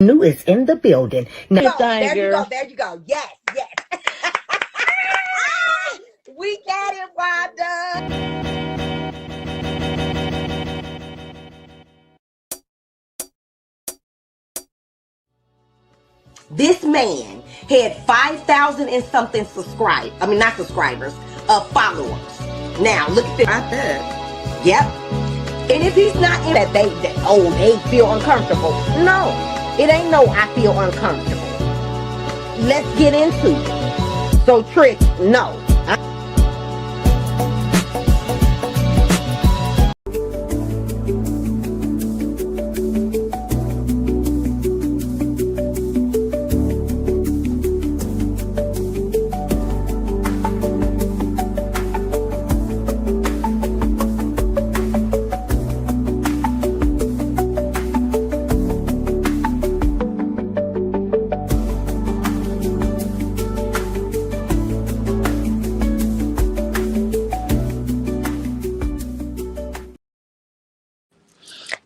New is in the building. Now, There you go. There you go. Yes, yes. We got it, Wanda. This man had 5,000 and something not subscribers, followers. Now, look at this right there. Yep. And if he's not in that, they feel uncomfortable. No, it ain't no I feel uncomfortable. Let's get into it. So, Trick, no.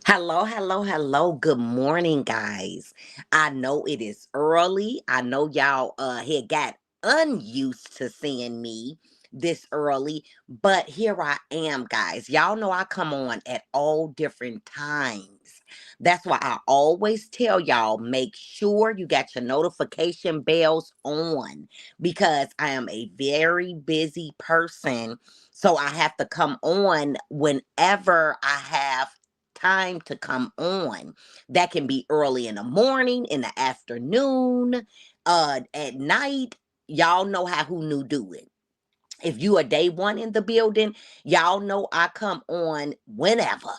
Hello, hello, hello. Good morning, guys. I know it is early. I know y'all had got unused to seeing me this early, but here I am, guys. Y'all know I come on at all different times. That's why I always tell y'all make sure you got your notification bells on because I am a very busy person. So I have to come on whenever I have time to come on. That can be early in the morning, in the afternoon, at night. Y'all know how who knew do it. If you are day one in the building, y'all know I come on whenever.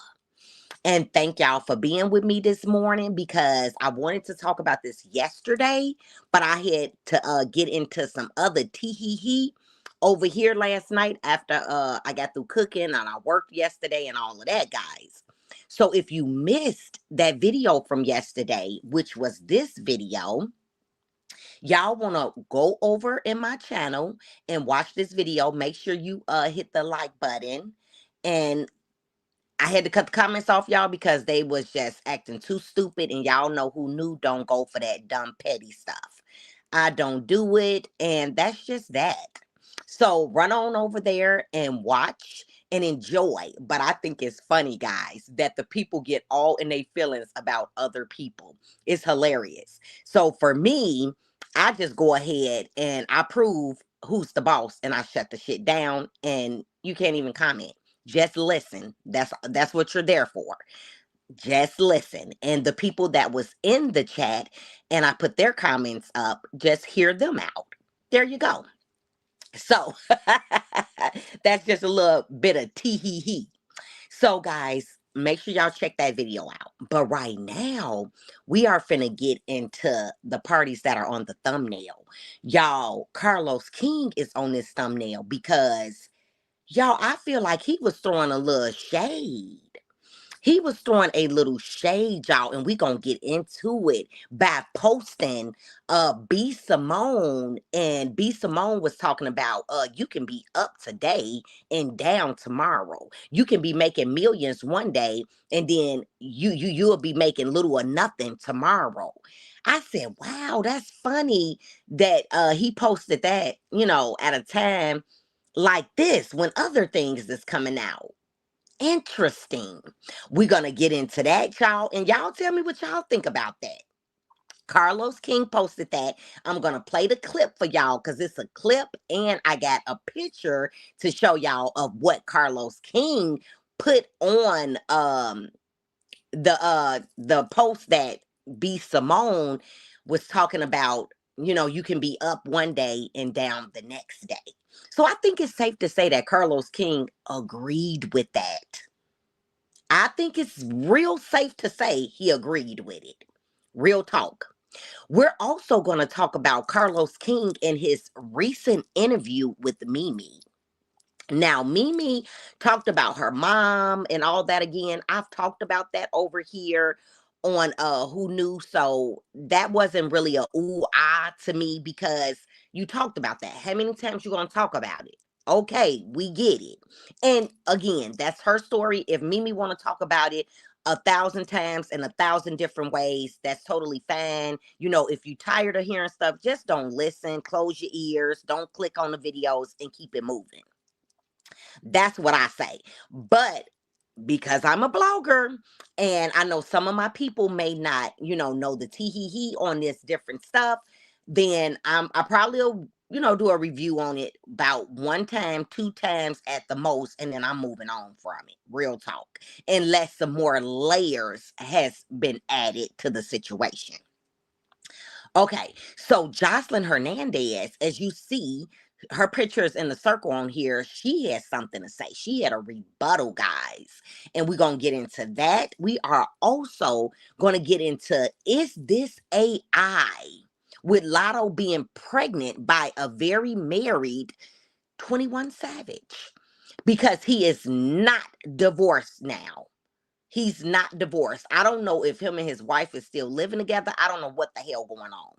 And thank y'all for being with me this morning because I wanted to talk about this yesterday, but I had to get into some other tee-hee-hee over here last night after I got through cooking and I worked yesterday and all of that, guys. So if you missed that video from yesterday, which was this video, y'all want to go over in my channel and watch this video. Make sure you hit the like button. And I had to cut the comments off, y'all, because they was just acting too stupid. And y'all know who knew don't go for that dumb petty stuff. I don't do it. And that's just that. So run on over there and watch and enjoy. But I think it's funny, guys, that the people get all in their feelings about other people. It's hilarious. So for me, I just go ahead and I prove who's the boss and I shut the shit down and you can't even comment. Just listen. That's what you're there for. Just listen. And the people that was in the chat and I put their comments up, just hear them out. There you go. So that's just a little bit of tee hee hee. So guys, make sure y'all check that video out. But right now, we are finna get into the parties that are on the thumbnail. Y'all, Carlos King is on this thumbnail because y'all, I feel like he was throwing a little shade. He was throwing a little shade, y'all, and we gonna get into it by posting B Simone. And B Simone was talking about you can be up today and down tomorrow. You can be making millions one day and then you'll be making little or nothing tomorrow. I said, wow, that's funny that he posted that, at a time like this when other things is coming out. Interesting. We're going to get into that, y'all. And y'all tell me what y'all think about that. Carlos King posted that. I'm going to play the clip for y'all because it's a clip and I got a picture to show y'all of what Carlos King put on the post that B Simone was talking about. You can be up one day and down the next day. So I think it's safe to say that Carlos King agreed with that. I think it's real safe to say he agreed with it. Real talk. We're also going to talk about Carlos King and his recent interview with Mimi. Now, Mimi talked about her mom and all that again. I've talked about that over here on Who Knew. So that wasn't really a ooh ah to me because you talked about that. How many times you gonna talk about it? Okay, we get it. And again, that's her story. If Mimi want to talk about it, 1,000 times in 1,000 different ways. That's totally fine. You know, if you're tired of hearing stuff, just don't listen. Close your ears. Don't click on the videos and keep it moving. That's what I say. But because I'm a blogger and I know some of my people may not, know the tee hee hee on this different stuff, then I probably will, do a review on it about one time, two times at the most, and then I'm moving on from it. Real talk. Unless some more layers has been added to the situation. Okay, so Jocelyn Hernandez, as you see, her picture is in the circle on here. She has something to say. She had a rebuttal, guys. And we're going to get into that. We are also going to get into, is this AI? With Lotto being pregnant by a very married 21 Savage. Because he is not divorced now. He's not divorced. I don't know if him and his wife is still living together. I don't know what the hell going on.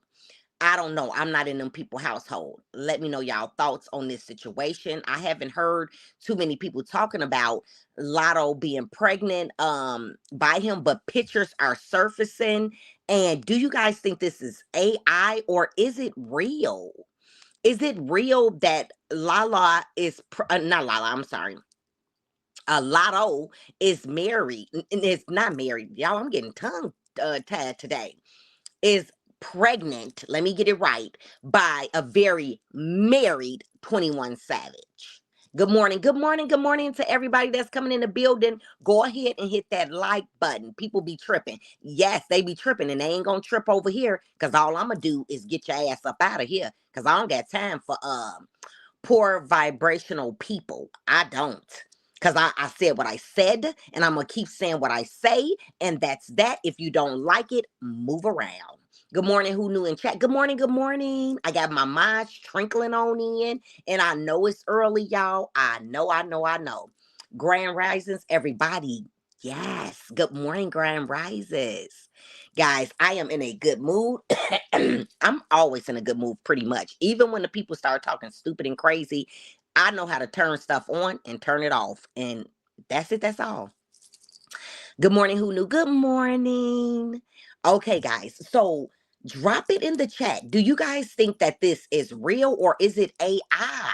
I don't know. I'm not in them people household. Let me know y'all thoughts on this situation. I haven't heard too many people talking about Lotto being pregnant by him, but pictures are surfacing. And do you guys think this is AI or is it real? Is it real that Lala is not Lala, I'm sorry. Lotto is married and is not married. Y'all, I'm getting tongue tied today. Is pregnant, let me get it right, by a very married 21 Savage. Good morning, good morning, good morning to everybody that's coming in the building. Go ahead and hit that like button. People be tripping. Yes, they be tripping and they ain't gonna trip over here because all I'm gonna do is get your ass up out of here because I don't got time for poor vibrational people. I don't. Because I said what I said, and I'm going to keep saying what I say, and that's that. If you don't like it, move around. Good morning, who new in chat? Good morning, good morning. I got my mind trickling on in, and I know it's early, y'all. I know, I know, I know. Grand Risings, everybody. Yes, good morning, Grand Rises. Guys, I am in a good mood. I'm always in a good mood, pretty much. Even when the people start talking stupid and crazy, I know how to turn stuff on and turn it off. And that's it. That's all. Good morning, who knew? Good morning. Okay, guys. So drop it in the chat. Do you guys think that this is real or is it AI?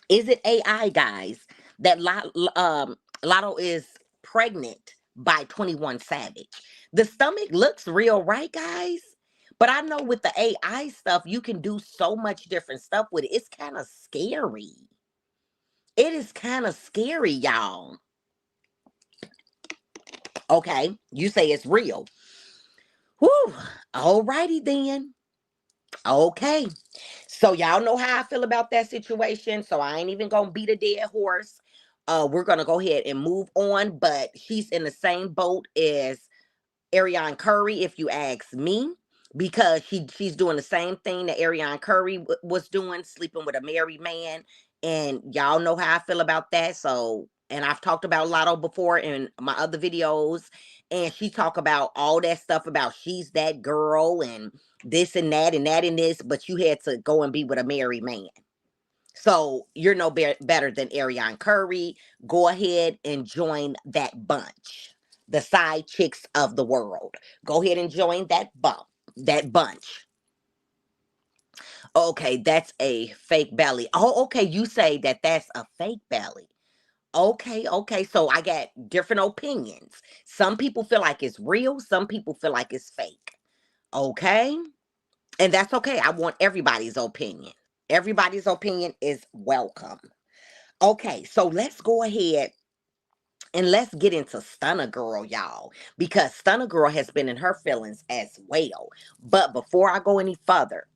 Is it AI, guys? That Lotto is pregnant by 21 Savage. The stomach looks real, right, guys? But I know with the AI stuff, you can do so much different stuff with it. It's kind of scary. It is kind of scary, y'all. Okay, you say it's real. Whew. Alrighty then. Okay. So y'all know how I feel about that situation. So I ain't even gonna beat a dead horse. We're gonna go ahead and move on. But she's in the same boat as Ariane Curry, if you ask me, because she's doing the same thing that Ariane Curry was doing, sleeping with a married man. And y'all know how I feel about that. So, and I've talked about Lotto before in my other videos, and she talk about all that stuff about she's that girl and this and that and that and this, but you had to go and be with a married man. So you're no better than Ariane Curry. Go ahead and join that bunch, the side chicks of the world. Go ahead and join that bunch. Okay, that's a fake belly. Oh, okay, you say that that's a fake belly. Okay, okay. So I got different opinions. Some people feel like it's real. Some people feel like it's fake. Okay, and that's okay. I want everybody's opinion. Everybody's opinion is welcome. Okay, so let's go ahead and let's get into Stunna Girl, y'all, because Stunna Girl has been in her feelings as well. But before I go any further,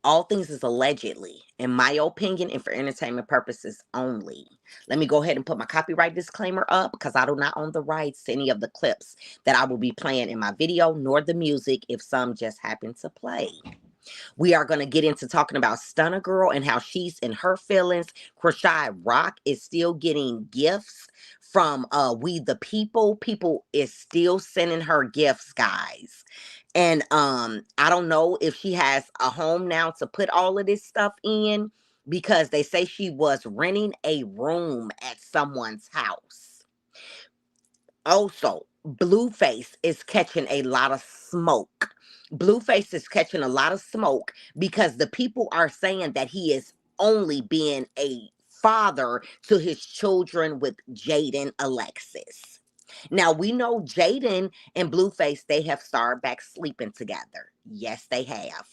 all things is allegedly, in my opinion, and for entertainment purposes only. Let me go ahead and put my copyright disclaimer up because I do not own the rights to any of the clips that I will be playing in my video, nor the music if some just happen to play. We are going to get into talking about Stunna Girl and how she's in her feelings. Krishai Rock is still getting gifts from We the People. People is still sending her gifts, guys. And I don't know if she has a home now to put all of this stuff in because they say she was renting a room at someone's house. Also, Blueface is catching a lot of smoke. Blueface is catching a lot of smoke because the people are saying that he is only being a father to his children with Jaden Alexis. Now we know Jaden and Blueface, they have started back sleeping together. Yes, they have.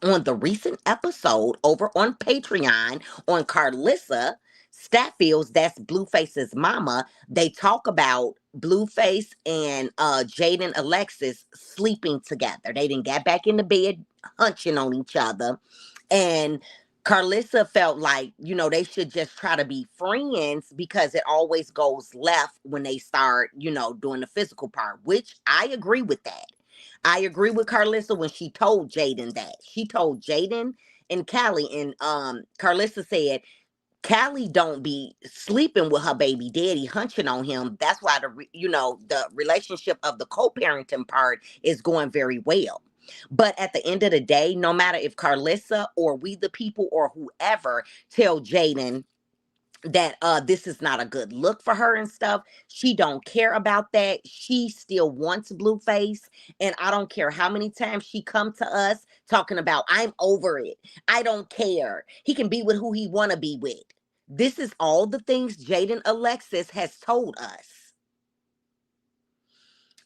On the recent episode over on Patreon on Carlissa Statfield's, that's Blueface's mama, they talk about Blueface and Jaden Alexis sleeping together. They didn't get back in the bed hunching on each other. And Carlissa felt like, they should just try to be friends because it always goes left when they start, doing the physical part, which I agree with that. I agree with Carlissa when she told Jaden that. She told Jaden and Callie, and Carlissa said, Callie don't be sleeping with her baby daddy, hunching on him. That's why the relationship of the co-parenting part is going very well. But at the end of the day, no matter if Carlissa or we the people or whoever tell Jaden that this is not a good look for her and stuff, she don't care about that. She still wants Blueface, and I don't care how many times she come to us talking about, I'm over it, I don't care, he can be with who he want to be with. This is all the things Jaden Alexis has told us.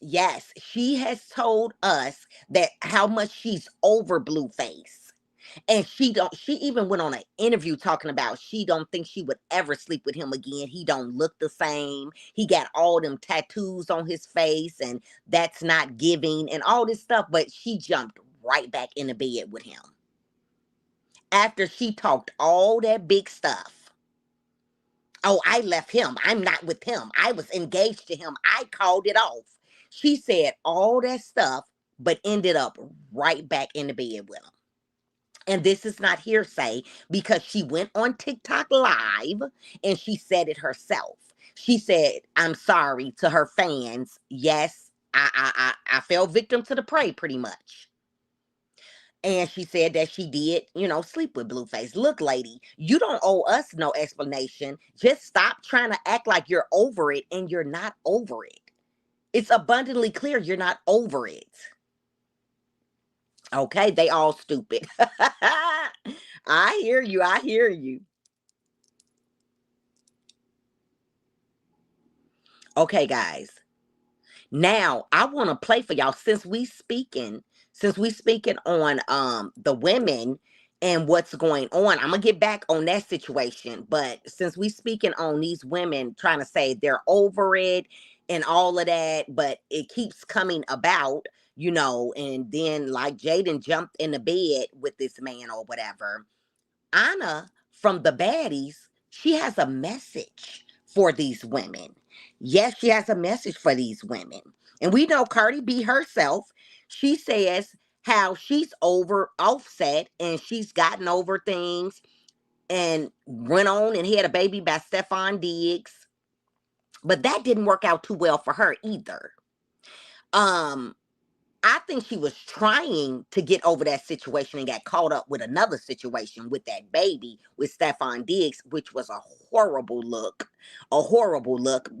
Yes, she has told us that how much she's over Blueface. And she even went on an interview talking about she don't think she would ever sleep with him again. He don't look the same. He got all them tattoos on his face and that's not giving and all this stuff. But she jumped right back in the bed with him. After she talked all that big stuff. Oh, I left him. I'm not with him. I was engaged to him. I called it off. She said all that stuff, but ended up right back in the bed with him. And this is not hearsay because she went on TikTok live and she said it herself. She said, I'm sorry to her fans. Yes, I fell victim to the prey pretty much. And she said that she did, sleep with Blueface. Look, lady, you don't owe us no explanation. Just stop trying to act like you're over it and you're not over it. It's abundantly clear you're not over it. Okay, they all stupid. I hear you. I hear you. Okay, guys. Now I want to play for y'all since we speaking on the women and what's going on. I'm gonna get back on that situation, but since we speaking on these women trying to say they're over it and all of that, but it keeps coming about, and then like Jaden jumped in the bed with this man or whatever. Anna from the baddies, she has a message for these women. Yes, she has a message for these women. And we know Cardi B herself, she says how she's over Offset and she's gotten over things and went on and had a baby by Stefan Diggs. But that didn't work out too well for her either. Um, I think she was trying to get over that situation and got caught up with another situation with that baby with Stefan Diggs, which was a horrible look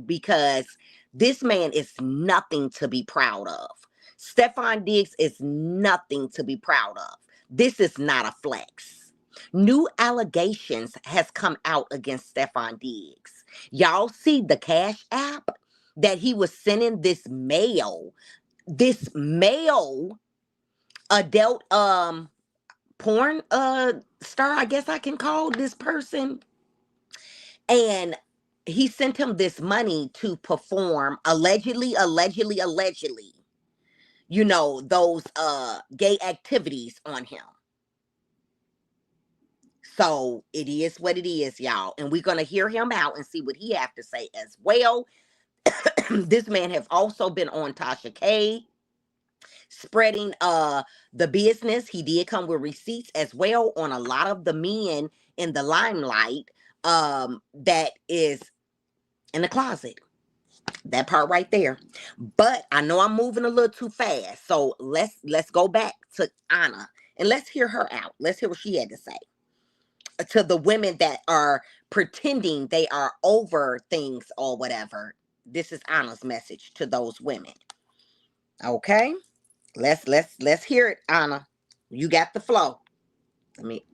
because this man is nothing to be proud of. Stefan Diggs is nothing to be proud of. This is not a flex. New allegations has come out against Stefan Diggs. Y'all see the Cash App that he was sending this male adult porn star, I guess I can call this person, and he sent him this money to perform allegedly those gay activities on him. So it is what it is, y'all, and we're gonna hear him out and see what he have to say as well. This man have also been on Tasha K spreading the business. He did come with receipts as well on a lot of the men in the limelight that is in the closet. That part right there. But I know I'm moving a little too fast. So let's go back to Anna and let's hear her out. Let's hear what she had to say to the women that are pretending they are over things or whatever. This is Anna's message to those women. Okay? Let's hear it, Anna. You got the flow. Let me.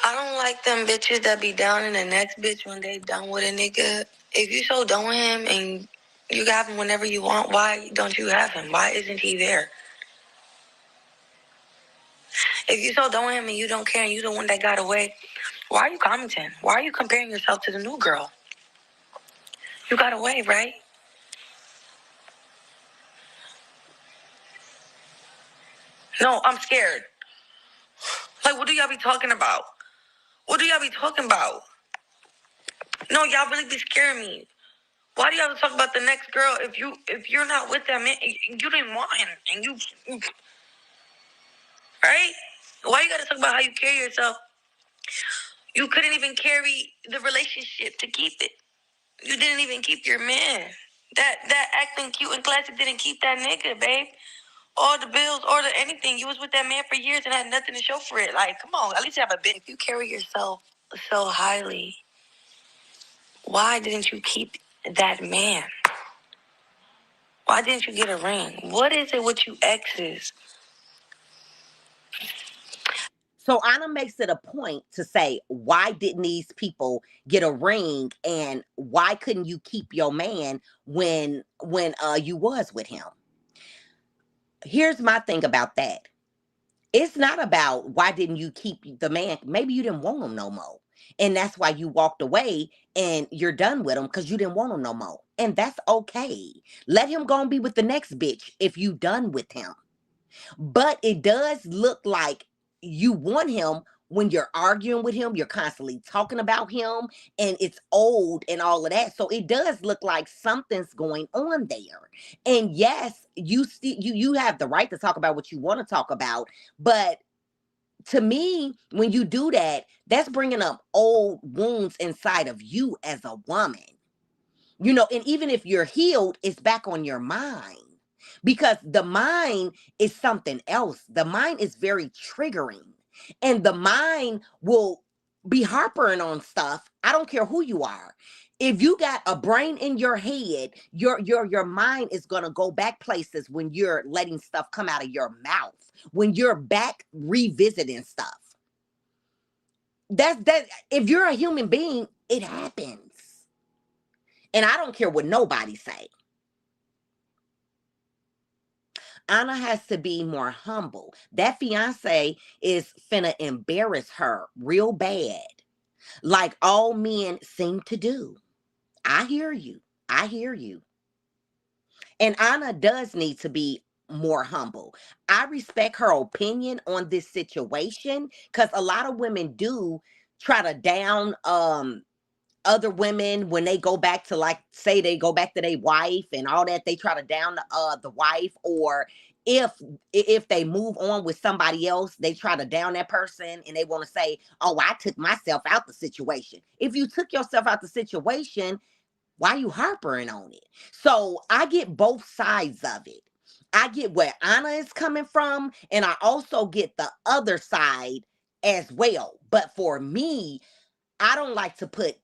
I don't like them bitches that be down in the next bitch when they done with a nigga. If you so done with him and you can have him whenever you want, why don't you have him? Why isn't he there? If you so done with him and you don't care and you the one that got away, why are you commenting? Why are you comparing yourself to the new girl? You got away, right? No, I'm scared. Like, what do y'all be talking about? What do y'all be talking about? No, y'all really be scaring me. Why do y'all talk about the next girl if you're not with that man? You didn't want him, and you right? Why you gotta talk about how you carry yourself? You couldn't even carry the relationship to keep it. You didn't even keep your man. That acting cute and classy didn't keep that nigga, babe. All the bills, all the anything. You was with that man for years and had nothing to show for it. Like, come on, at least have a bit. If you carry yourself so highly, why didn't you keep that man? Why didn't you get a ring? What is it with you exes? So Anna makes it a point to say, why didn't these people get a ring, and why couldn't you keep your man when you was with him? Here's my thing about that. It's not about why didn't you keep the man. Maybe you didn't want him no more. And that's why you walked away and you're done with him because you didn't want him no more. And that's okay. Let him go and be with the next bitch if you done with him. But it does look like you want him when you're arguing with him, you're constantly talking about him, and it's old and all of that. So it does look like something's going on there. And yes, you have the right to talk about what you want to talk about, but to me, when you do that, that's bringing up old wounds inside of you as a woman. And even if you're healed, it's back on your mind because the mind is something else. The mind is very triggering, and the mind will be harping on stuff. I don't care who you are. If you got a brain in your head, your mind is going to go back places when you're letting stuff come out of your mouth, when you're back revisiting stuff. That if you're a human being, it happens. And I don't care what nobody say. Anna has to be more humble. That fiance is finna embarrass her real bad, like all men seem to do. I hear you. I hear you. And Anna does need to be more humble. I respect her opinion on this situation because a lot of women do try to down other women when they go back to, like, say they go back to their wife and all that. They try to down the wife, or if they move on with somebody else, they try to down that person and they want to say, oh, I took myself out the situation. If you took yourself out the situation, why you harping on it? So I get both sides of it. I get where Anna is coming from, and I also get the other side as well. But for me, I don't like to put,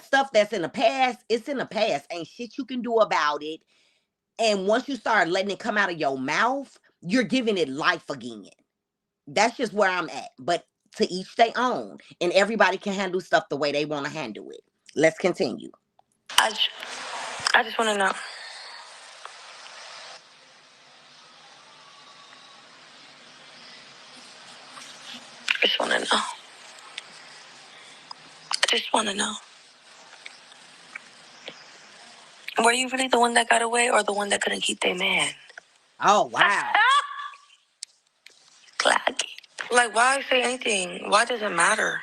stuff that's in the past. It's in the past. Ain't shit you can do about it. And once you start letting it come out of your mouth, you're giving it life again. That's just where I'm at. But to each their own. And everybody can handle stuff the way they want to handle it. Let's continue. I, I just want to know. I just want to know. I just want to know. Were you really the one that got away or the one that couldn't keep their man? Oh, wow. Glad. Like, why say anything? Why does it matter?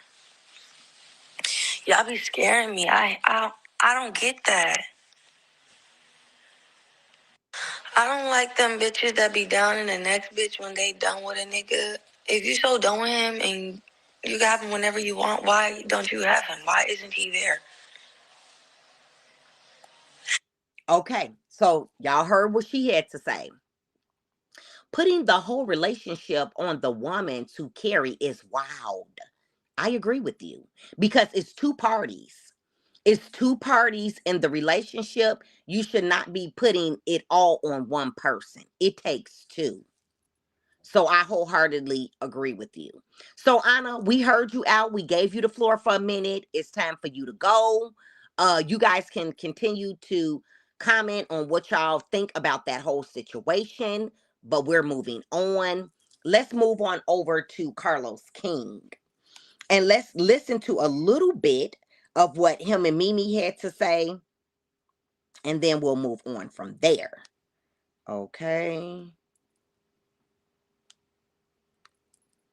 Y'all be scaring me. I don't get that. I don't like them bitches that be down in the next bitch when they done with a nigga. If you so done with him and you can have him whenever you want, why don't you have him? Why isn't he there? Okay. So y'all heard what she had to say. Putting the whole relationship on the woman to carry is wild. I agree with you because it's two parties. It's two parties in the relationship. You should not be putting it all on one person. It takes two. So I wholeheartedly agree with you. So Anna, we heard you out. We gave you the floor for a minute. It's time for you to go. You guys can continue to comment on what y'all think about that whole situation, but we're moving on. Let's move on over to Carlos King. And let's listen to a little bit of what him and Mimi had to say, and then we'll move on from there. Okay.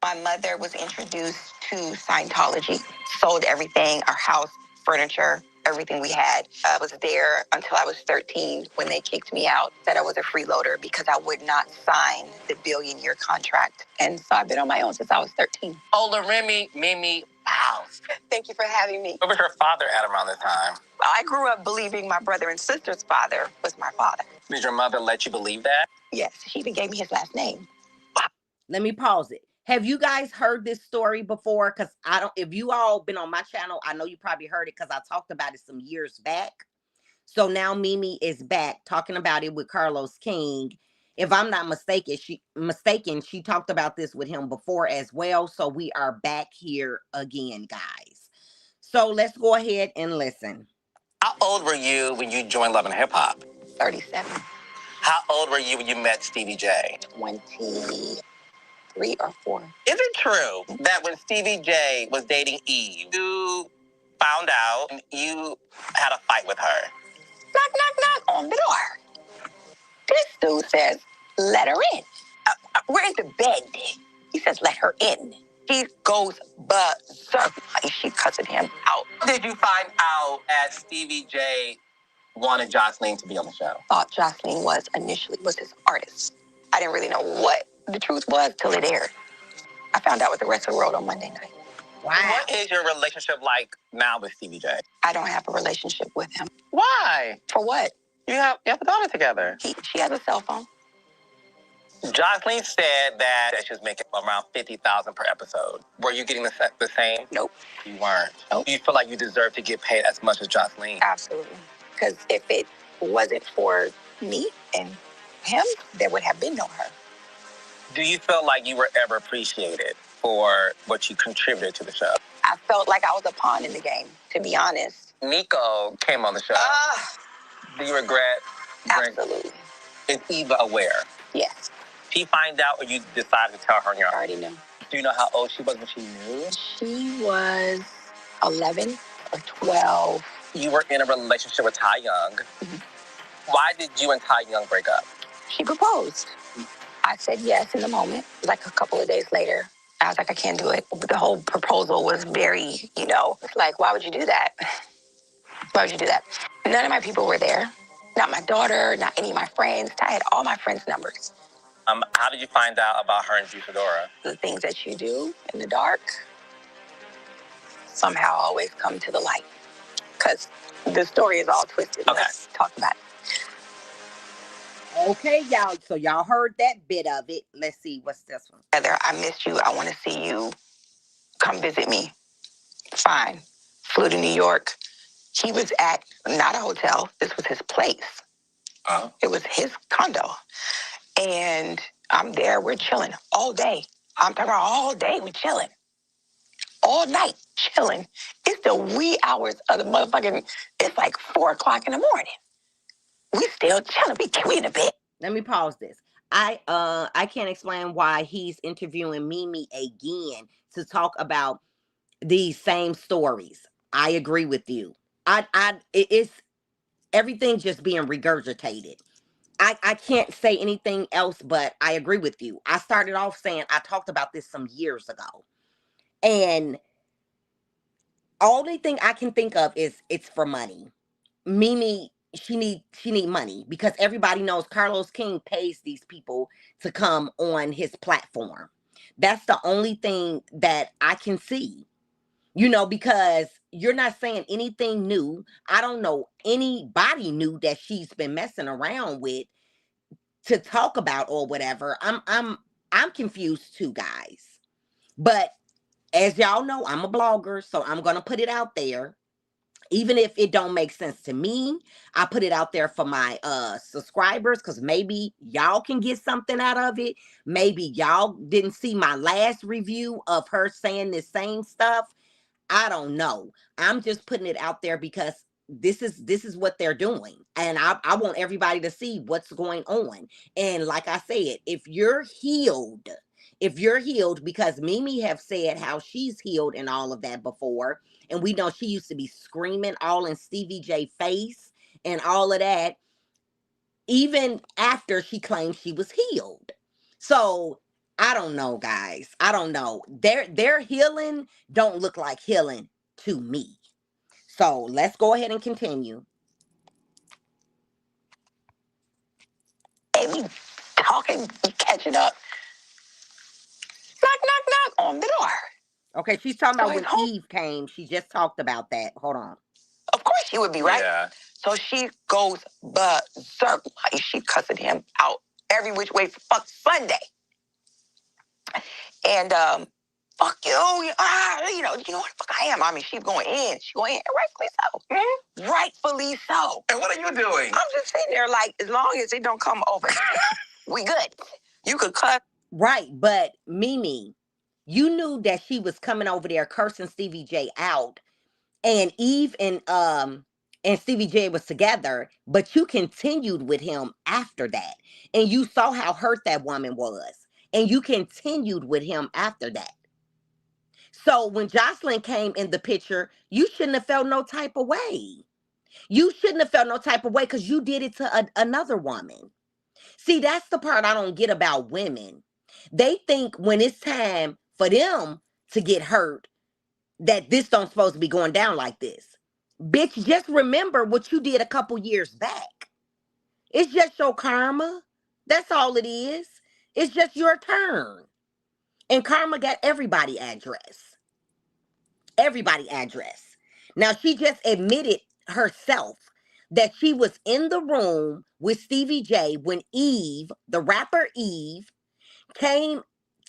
My mother was introduced to Scientology, sold everything, our house, furniture, everything we had. I was there until I was 13 when they kicked me out, said I was a freeloader because I would not sign the billion-year contract. And so I've been on my own since I was 13. Ola Remy, Mimi, wow. Thank you for having me. Where was your father at around this time? I grew up believing my brother and sister's father was my father. Did your mother let you believe that? Yes, she even gave me his last name. Let me pause it. Have you guys heard this story before? Because I don't, if you all been on my channel, I know you probably heard it because I talked about it some years back. So now Mimi is back talking about it with Carlos King. If I'm not mistaken, she talked about this with him before as well. So we are back here again, guys. So let's go ahead and listen. How old were you when you joined Love and Hip Hop? 37. How old were you when you met Stevie J? 23 or 4. Is it true that when Stevie J was dating Eve, you found out and you had a fight with her? Knock, knock, knock on the door. This dude says, let her in. We're in the bed. He says, let her in. She goes berserk. She cussing him out. How did you find out that Stevie J wanted Jocelyn to be on the show? Thought Jocelyn was his artist. I didn't really know what the truth was till it aired. I found out with the rest of the world on Monday night. Wow. What is your relationship like now with Stevie J? I don't have a relationship with him. Why? For what? You have a daughter together. She has a cell phone. Jocelyn said that she was making around $50,000 per episode. Were you getting the same? Nope. You weren't. Nope. Do you feel like you deserve to get paid as much as Jocelyn? Absolutely. Because if it wasn't for me and him, there would have been no her. Do you feel like you were ever appreciated for what you contributed to the show? I felt like I was a pawn in the game, to be honest. Nico came on the show. Do you regret? Absolutely. Is Eva aware? Yes. She find out or you decided to tell her on your own? I already knew. Do you know how old she was when she knew? She was 11 or 12. You were in a relationship with Ty Young. Mm-hmm. Why did you and Ty Young break up? She proposed. I said yes in the moment. Like a couple of days later, I was like, I can't do it. The whole proposal was very, like, why would you do that? Why would you do that? None of my people were there. Not my daughter, not any of my friends. Ty had all my friends' numbers. How did you find out about her and Juisadora? The things that you do in the dark somehow always come to the light. Because the story is all twisted. Okay. Let's talk about it. Okay, y'all. So y'all heard that bit of it. Let's see what's this one. Heather, I missed you. I want to see you. Come visit me. Fine. Flew to New York. He was at not a hotel. This was his place. Uh-huh. It was his condo. And I'm there. We're chilling all day. I'm talking about all day. We chilling. All night chilling. It's the wee hours of the motherfucking, it's like 4 o'clock in the morning. We still chilling. We in the bed. Let me pause this. I can't explain why he's interviewing Mimi again to talk about these same stories. I agree with you. It's everything just being regurgitated. I can't say anything else, but I agree with you. I started off saying I talked about this some years ago. And only thing I can think of is it's for money. Mimi, she need money because everybody knows Carlos King pays these people to come on his platform. That's the only thing that I can see. Because you're not saying anything new. I don't know anybody new that she's been messing around with to talk about or whatever. I'm confused too, guys. But as y'all know, I'm a blogger, so I'm gonna put it out there. Even if it don't make sense to me, I put it out there for my subscribers, because maybe y'all can get something out of it. Maybe y'all didn't see my last review of her saying this same stuff. I don't know. I'm just putting it out there because this is what they're doing. And I want everybody to see what's going on. And like I said, if you're healed, because Mimi have said how she's healed and all of that before, and we know she used to be screaming all in Stevie J face and all of that, even after she claimed she was healed. So I don't know, guys. I don't know. Their healing don't look like healing to me. So let's go ahead and continue. Hey, we talking, we catching up. Knock, knock, knock on the door. Okay, she's talking So about his when home, Eve came. She just talked about that. Hold on. of course she would be, right? Yeah. So she goes berserk. Like, she cussing him out every which way for fuck Sunday. And fuck you, you know what the fuck I am. I mean, she's going in. She's going in, rightfully so. Mm-hmm. Rightfully so. And what are you doing? I'm just sitting there like, as long as it don't come over, we good. You could cuss. Right, but Mimi, you knew that she was coming over there cursing Stevie J out, and Eve and Stevie J was together, but you continued with him after that. And you saw how hurt that woman was. And you continued with him after that. So when Jocelyn came in the picture, you shouldn't have felt no type of way. You shouldn't have felt no type of way because you did it to another woman. See, that's the part I don't get about women. They think when it's time for them to get hurt, that this don't supposed to be going down like this. Bitch, just remember what you did a couple years back. It's just your karma. That's all it is. It's just your turn. And karma got everybody address. Everybody address. Now, she just admitted herself that she was in the room with Stevie J when Eve, the rapper Eve, came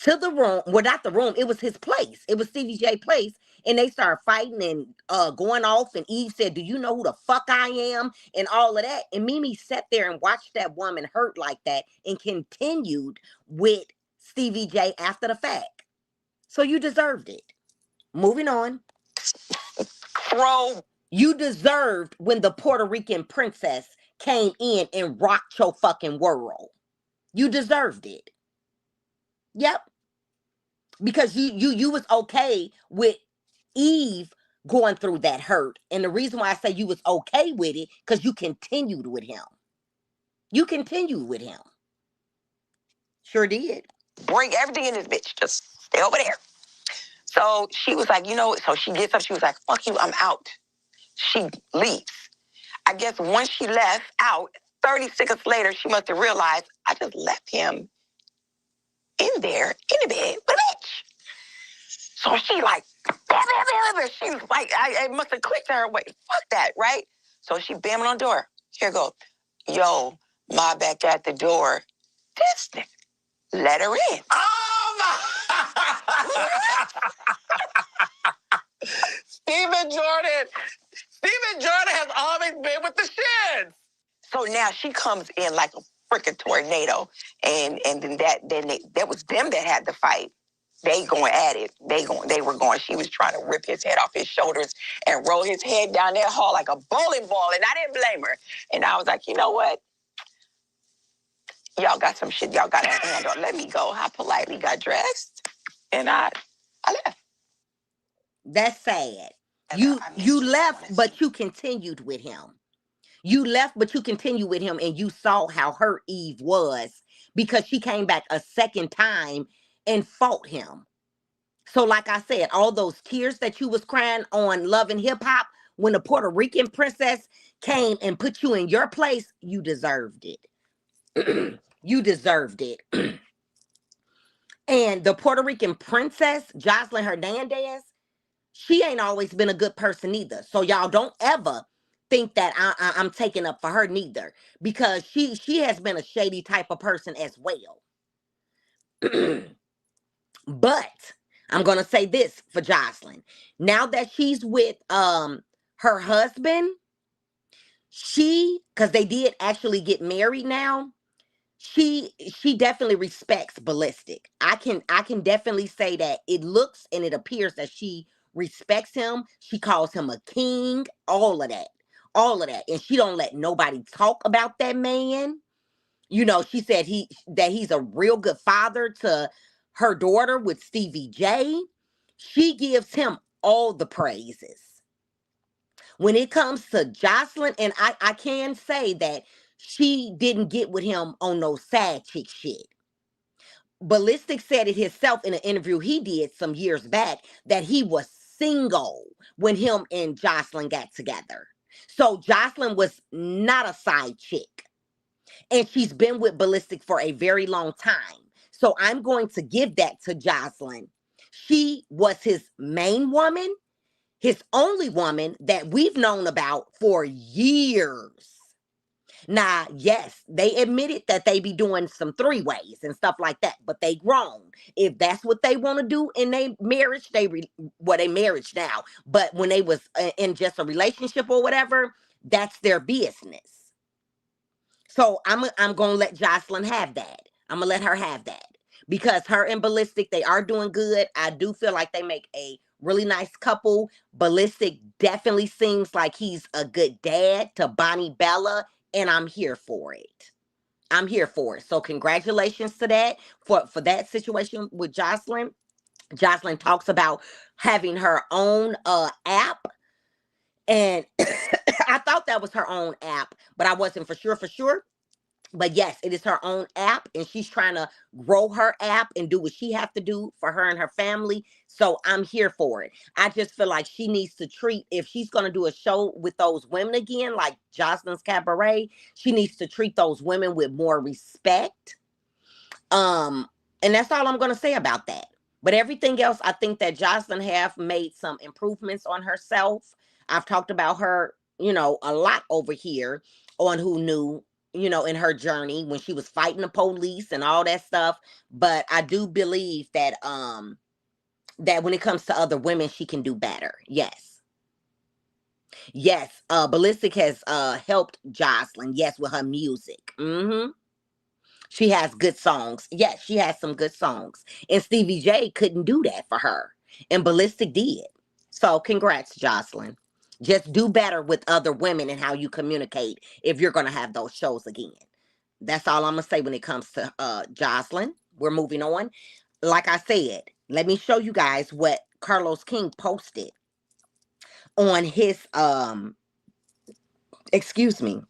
to the room. Well, not the room. It was his place. It was Stevie J place. And they started fighting and going off. And Eve said, "Do you know who the fuck I am?" And all of that. And Mimi sat there and watched that woman hurt like that and continued with Stevie J after the fact. So you deserved it. Moving on. Throw. You deserved when the Puerto Rican princess came in and rocked your fucking world. You deserved it. Yep. Because you was okay with Eve going through that hurt. And the reason why I say you was okay with it, because you continued with him. You continued with him. Sure did. Bring everything in this bitch. Just stay over there. So she was like, so she gets up. She was like, fuck you, I'm out. She leaves. I guess once she left out, 30 seconds later, she must have realized, I just left him in there in the bed with a bitch. So she like, she was like, it must have clicked to her, wait, fuck that, right? So she bamming on the door. Here go. Yo, my back at the door. This nigga. Let her in. Oh my! Stephen Jordan has always been with the shits. So now she comes in like a freaking tornado, and then that was them that had the fight. They going at it. They were going. She was trying to rip his head off his shoulders and roll his head down that hall like a bowling ball, and I didn't blame her. And I was like, you know what? Y'all got some shit y'all got to handle. Let me go. I politely got dressed, and I left. That's sad. You left, but you continued with him. You left, but you continued with him, and you saw how hurt Eve was because she came back a second time and fought him. So, like I said, all those tears that you was crying on Love and Hip Hop when the Puerto Rican princess came and put you in your place, you deserved it. You deserved it. And the Puerto Rican princess, Jocelyn Hernandez, she ain't always been a good person either. So y'all don't ever think that I'm taking up for her neither, because she has been a shady type of person as well. But I'm gonna say this for Jocelyn. Now that she's with her husband, because they did actually get married now, she definitely respects Ballistic. I can definitely say that it looks and it appears that she respects him. She calls him a king, all of that. All of that. And she don't let nobody talk about that man. She said he's a real good father to her daughter with Stevie J. She gives him all the praises. When it comes to Jocelyn, and I can say that she didn't get with him on no sad chick shit. Ballistic said it himself in an interview he did some years back that he was single when him and Jocelyn got together. So Jocelyn was not a side chick. And she's been with Ballistic for a very long time. So I'm going to give that to Jocelyn. She was his main woman, his only woman that we've known about for years. Now, yes, they admitted that they be doing some three ways and stuff like that, but they grown. If that's what they want to do in their marriage, they marriage now. But when they was in just a relationship or whatever, that's their business. So I'm gonna let Jocelyn have that. I'm gonna let her have that because her and Ballistic, they are doing good. I do feel like they make a really nice couple. Ballistic definitely seems like he's a good dad to Bonnie Bella, and I'm here for it. I'm here for it. So congratulations to that for that situation with Jocelyn. Jocelyn talks about having her own app, and I thought that was her own app, but I wasn't for sure. But yes, it is her own app, and she's trying to grow her app and do what she have to do for her and her family. So I'm here for it. I just feel like she needs to treat, if she's going to do a show with those women again, like Jocelyn's Cabaret, she needs to treat those women with more respect. And that's all I'm going to say about that. But everything else, I think that Jocelyn have made some improvements on herself. I've talked about her, a lot over here on Who Knew, in her journey when she was fighting the police and all that stuff. But I do believe that when it comes to other women, she can do better. Yes. Yes. Ballistic has helped Jocelyn, yes, with her music. She has good songs. Yes, she has some good songs. And Stevie J couldn't do that for her. And Ballistic did. So congrats, Jocelyn. Just do better with other women and how you communicate if you're going to have those shows again. That's all I'm going to say when it comes to Jocelyn. We're moving on. Like I said, let me show you guys what Carlos King posted on his excuse me,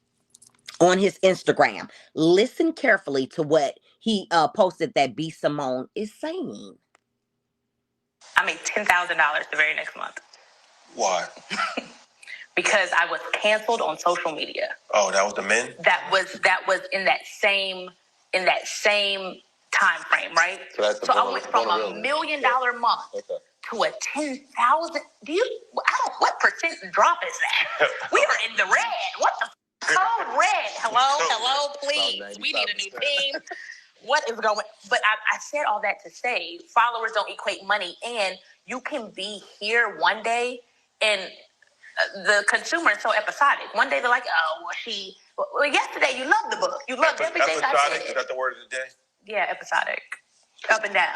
on his Instagram. Listen carefully to what he posted that B. Simone is saying. I made $10,000 the very next month. Why? Because I was canceled on social media. Oh, that was the men? That was in that same time frame, right? So I went from $1 million month to a 10,000. What percent drop is that? We are in the red. What the code red? Hello, please. We need a new team. What is going? But I said all that to say followers don't equate money, and you can be here one day and the consumer is so episodic. One day they're like, oh, well, yesterday you loved the book. You loved everything I said. Episodic? Is that the word of the day? Yeah, episodic. Up and down.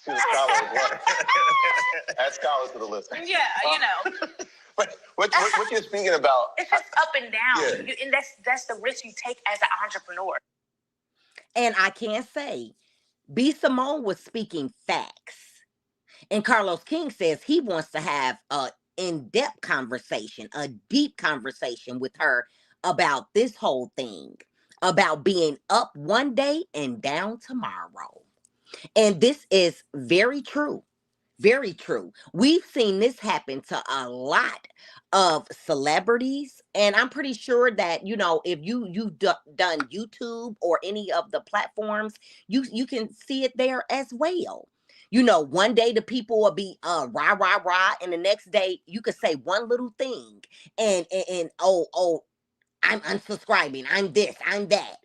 She's a scholar as well. Add scholars to the list. Yeah, But what you're speaking about... It's just up and down. Yeah. And that's the risk you take as an entrepreneur. And I can say, B. Simone was speaking facts. And Carlos King says he wants to have a in-depth conversation, a deep conversation with her about this whole thing, about being up one day and down tomorrow. And this is very true. Very true. We've seen this happen to a lot of celebrities, and I'm pretty sure that if you've done YouTube or any of the platforms, you can see it there as well. One day the people will be rah rah rah, and the next day you could say one little thing, and oh, I'm unsubscribing, I'm this, I'm that.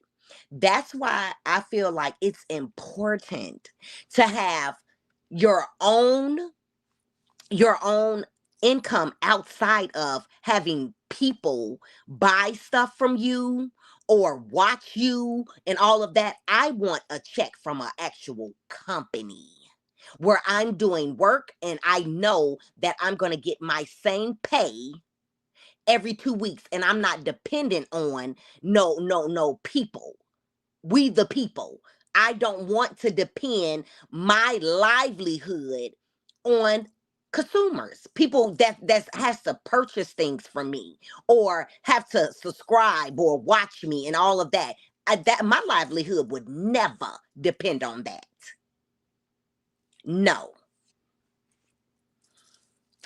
That's why I feel like it's important to have your own your own income outside of having people buy stuff from you or watch you and all of that. I want a check from an actual company where I'm doing work and I know that I'm going to get my same pay every 2 weeks and I'm not dependent on no people. We the people. I don't want to depend my livelihood on consumers, people that has to purchase things from me or have to subscribe or watch me and all of that. That my livelihood would never depend on that. No.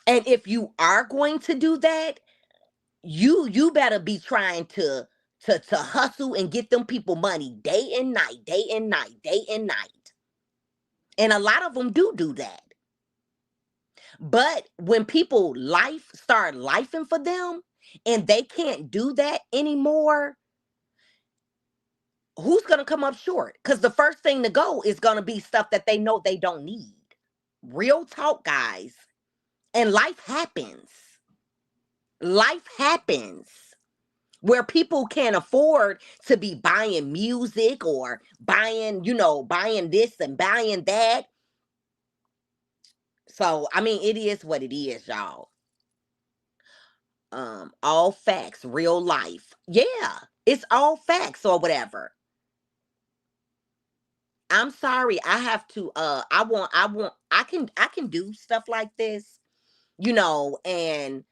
And if you are going to do that, you better be trying to hustle and get them people money day and night, day and night, day and night. And a lot of them do that. But when people life start lifing for them and they can't do that anymore, who's going to come up short? Because the first thing to go is going to be stuff that they know they don't need. Real talk, guys. And life happens. Life happens where people can't afford to be buying music or buying, buying this and buying that. So, I mean, it is what it is, y'all. All facts, real life. Yeah, it's all facts or whatever. I'm sorry, I have to I can do stuff like this, and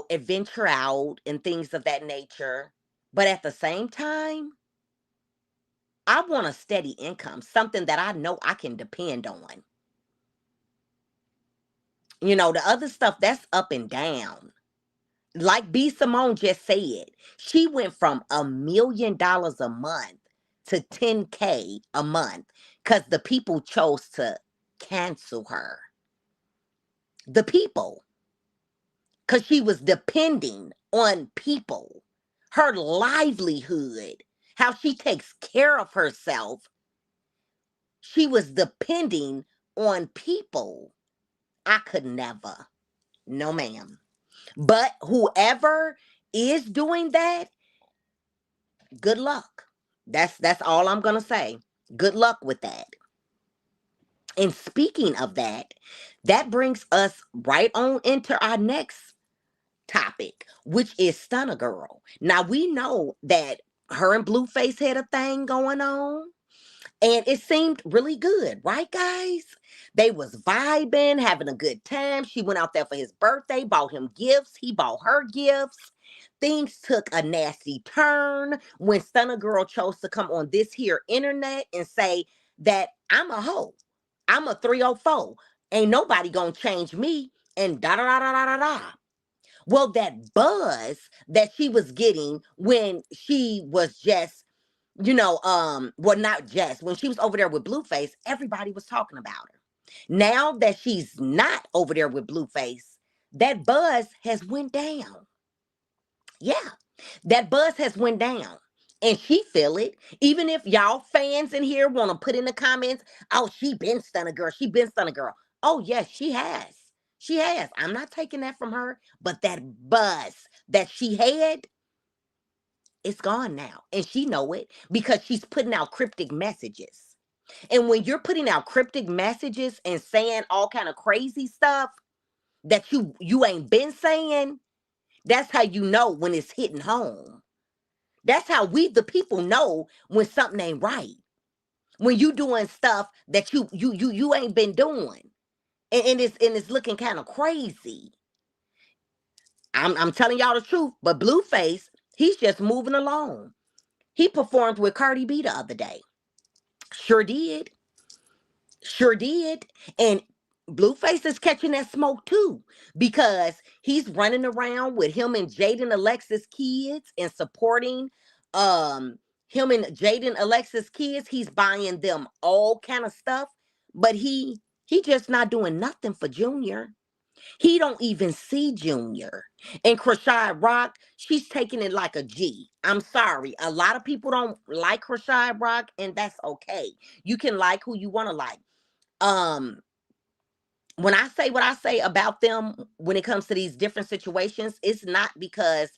adventure out and things of that nature. But at the same time, I want a steady income, something that I know I can depend on. The other stuff that's up and down. Like B. Simone just said, she went from $1 million a month to 10K a month because the people chose to cancel her. The people, because she was depending on people, her livelihood, how she takes care of herself. She was depending on people. I could never. No, ma'am. But whoever is doing that, good luck. That's all I'm gonna say. Good luck with that. And speaking of that, that brings us right on into our next topic, which is Stunna Girl. Now we know that her and Blueface had a thing going on. And it seemed really good, right, guys? They was vibing, having a good time. She went out there for his birthday, bought him gifts. He bought her gifts. Things took a nasty turn when Stunna Girl chose to come on this here internet and say that I'm a hoe. I'm a 304. Ain't nobody gonna change me. And da da da da da da da. Well, that buzz that she was getting when she was just well, not just when she was over there with Blueface, everybody was talking about her. Now that she's not over there with Blueface, that buzz has went down. Yeah, that buzz has went down. And she feel it. Even if y'all fans in here want to put in the comments, oh, she been Stunna Girl. She been Stunna Girl. Oh, yes, she has. She has. I'm not taking that from her. But that buzz that she had, it's gone now. And she know it because she's putting out cryptic messages. And when you're putting out cryptic messages and saying all kind of crazy stuff that you ain't been saying, that's how you know when it's hitting home. That's how we the people know when something ain't right. When you doing stuff that you ain't been doing. And it's looking kind of crazy. I'm telling y'all the truth, but Blueface, he's just moving along. He performed with Cardi B the other day. Sure did. Sure did. And Blueface is catching that smoke too because he's running around with him and Jaden Alexis kids and supporting um him and Jaden Alexis kids. He's buying them all kind of stuff, but he just not doing nothing for Junior. He don't even see Junior. And Krishad Rock, she's taking it like a G. I'm sorry. A lot of people don't like Krishad Rock, and that's okay. You can like who you want to like. Um, When I say what I say about them when it comes to these different situations, it's not because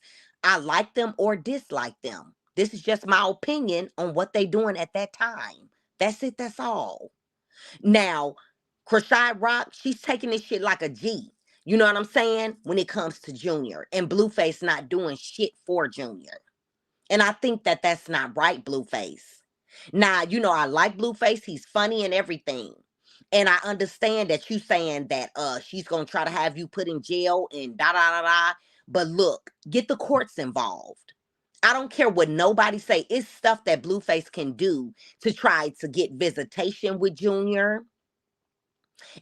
I like them or dislike them. This is just my opinion on what they doing at that time. That's it. That's all. Now, Krishai Rock, she's taking this shit like a G. You know what I'm saying? When it comes to Junior. And Blueface not doing shit for Junior. And I think that that's not right, Blueface. Now, I like Blueface. He's funny and everything. And I understand that you saying that she's gonna try to have you put in jail and da da da da. But look, get the courts involved. I don't care what nobody say. It's stuff that Blueface can do to try to get visitation with Junior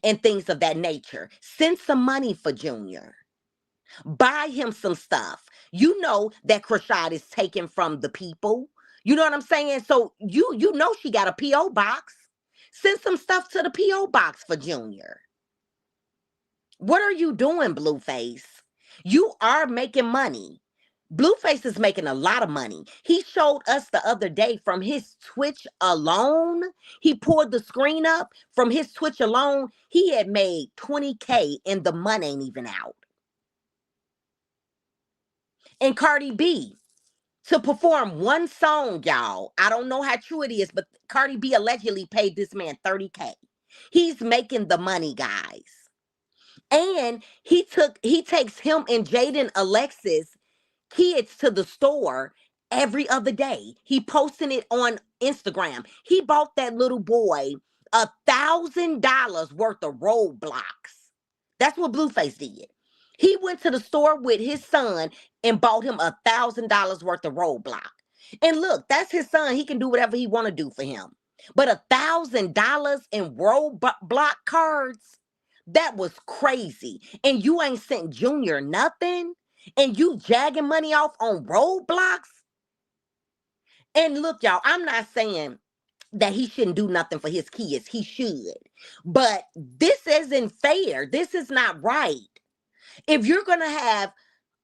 and things of that nature. Send some money for Junior. Buy him some stuff. You know that Krishad is taken from the people. You know what I'm saying? So you know she got a P.O. box. Send some stuff to the P.O. box for Junior. What are you doing, Blueface? You are making money. Blueface is making a lot of money. He showed us the other day from his Twitch alone. He pulled the screen up from his Twitch alone. He had made 20K and the money ain't even out. And Cardi B to perform one song, y'all. I don't know how true it is, but Cardi B allegedly paid this man 30K. He's making the money, guys. And he takes him and Jaden Alexis kids to the store every other day. He posting it on Instagram. He bought that little boy $1,000 worth of roadblocks. That's what Blueface did. He went to the store with his son and bought him $1,000 worth of roadblock. And look, that's his son. He can do whatever he want to do for him. But $1,000 in roadblock cards, that was crazy. And you ain't sent Junior nothing? And you jagging money off on roadblocks? And look, y'all, I'm not saying that he shouldn't do nothing for his kids. He should. But this isn't fair. This is not right. If you're going to have,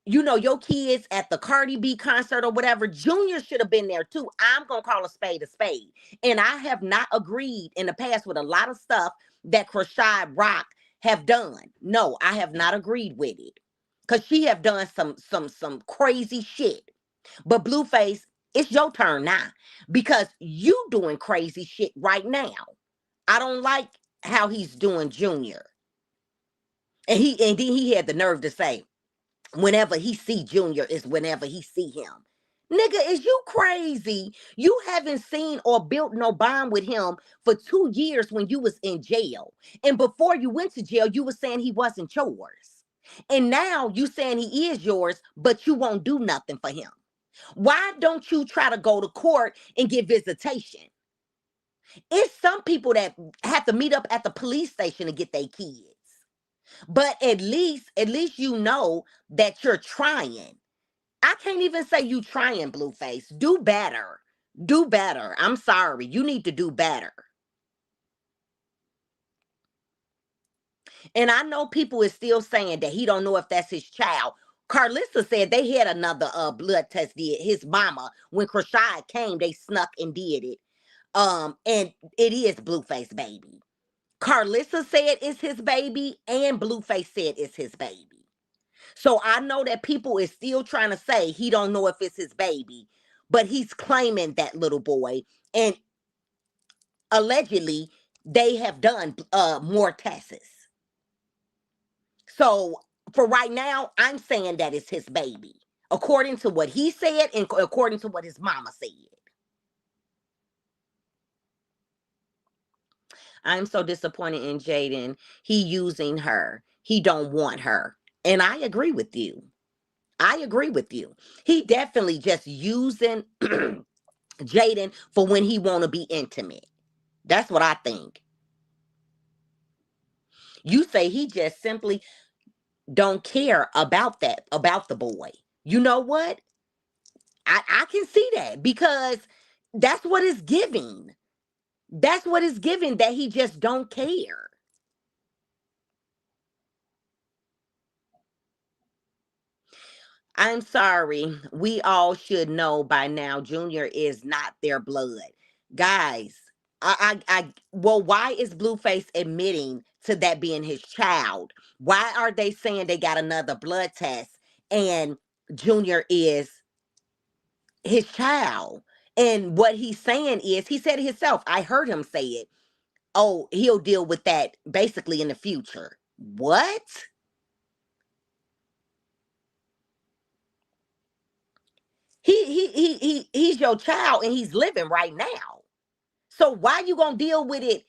your kids at the Cardi B concert or whatever, Junior should have been there too. I'm going to call a spade a spade. And I have not agreed in the past with a lot of stuff that Krishad Rock have done. No, I have not agreed with it. Because she have done some crazy shit. But Blueface, it's your turn now. Because you doing crazy shit right now. I don't like how he's doing Junior. And then he had the nerve to say, whenever he see Junior is whenever he see him. Nigga, is you crazy? You haven't seen or built no bond with him for 2 years when you was in jail. And before you went to jail, you was saying he wasn't yours. And now you saying he is yours, but you won't do nothing for him. Why don't you try to go to court and get visitation? It's some people that have to meet up at the police station to get their kids. But at least you know that you're trying. I can't even say you trying, Blueface. Do better. Do better. I'm sorry. You need to do better. And I know people is still saying that he don't know if that's his child. Carlissa said they had another blood test did. His mama, when Krishad came, they snuck and did it. And it is Blueface baby. Carlissa said it's his baby, and Blueface said it's his baby. So I know that people is still trying to say he don't know if it's his baby, but he's claiming that little boy, and allegedly they have done more tests. So for right now, I'm saying that it's his baby, according to what he said and according to what his mama said. I'm so disappointed in Jaden. He using her. He don't want her. And I agree with you. I agree with you. He definitely just using Jaden for when he want to be intimate. That's what I think. You say he just simply don't care about that, about the boy. You know what? I can see that because that's what it's giving. That's what it's giving, that he just don't care. I'm sorry. We all should know by now Junior is not their blood. Guys, well, why is Blueface admitting to that being his child? Why are they saying they got another blood test and Junior is his child? And what he's saying is, he said it himself. I heard him say it. Oh, he'll deal with that basically in the future. What? He's your child and he's living right now. So why you gonna deal with it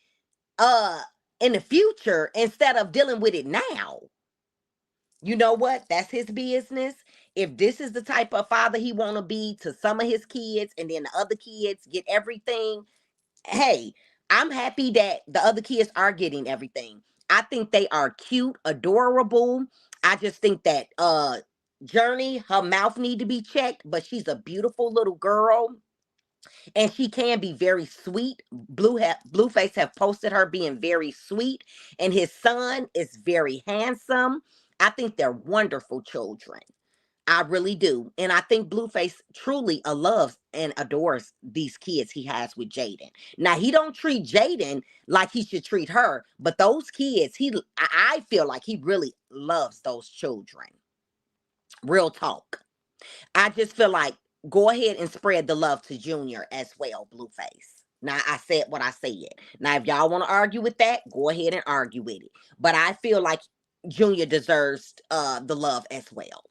uh in the future instead of dealing with it now? You know what? That's his business. If this is the type of father he want to be to some of his kids and then the other kids get everything, hey, I'm happy that the other kids are getting everything. I think they are cute, adorable. I just think that Journey, her mouth need to be checked, but she's a beautiful little girl and she can be very sweet. Blueface have posted her being very sweet, and his son is very handsome. I think they're wonderful children. I really do. And I think Blueface truly loves and adores these kids he has with Jaden. Now, he don't treat Jaden like he should treat her, but those kids, I feel like he really loves those children. Real talk. I just feel like go ahead and spread the love to Junior as well, Blueface. Now, I said what I said. Now, if y'all want to argue with that, go ahead and argue with it. But I feel like Junior deserves the love as well.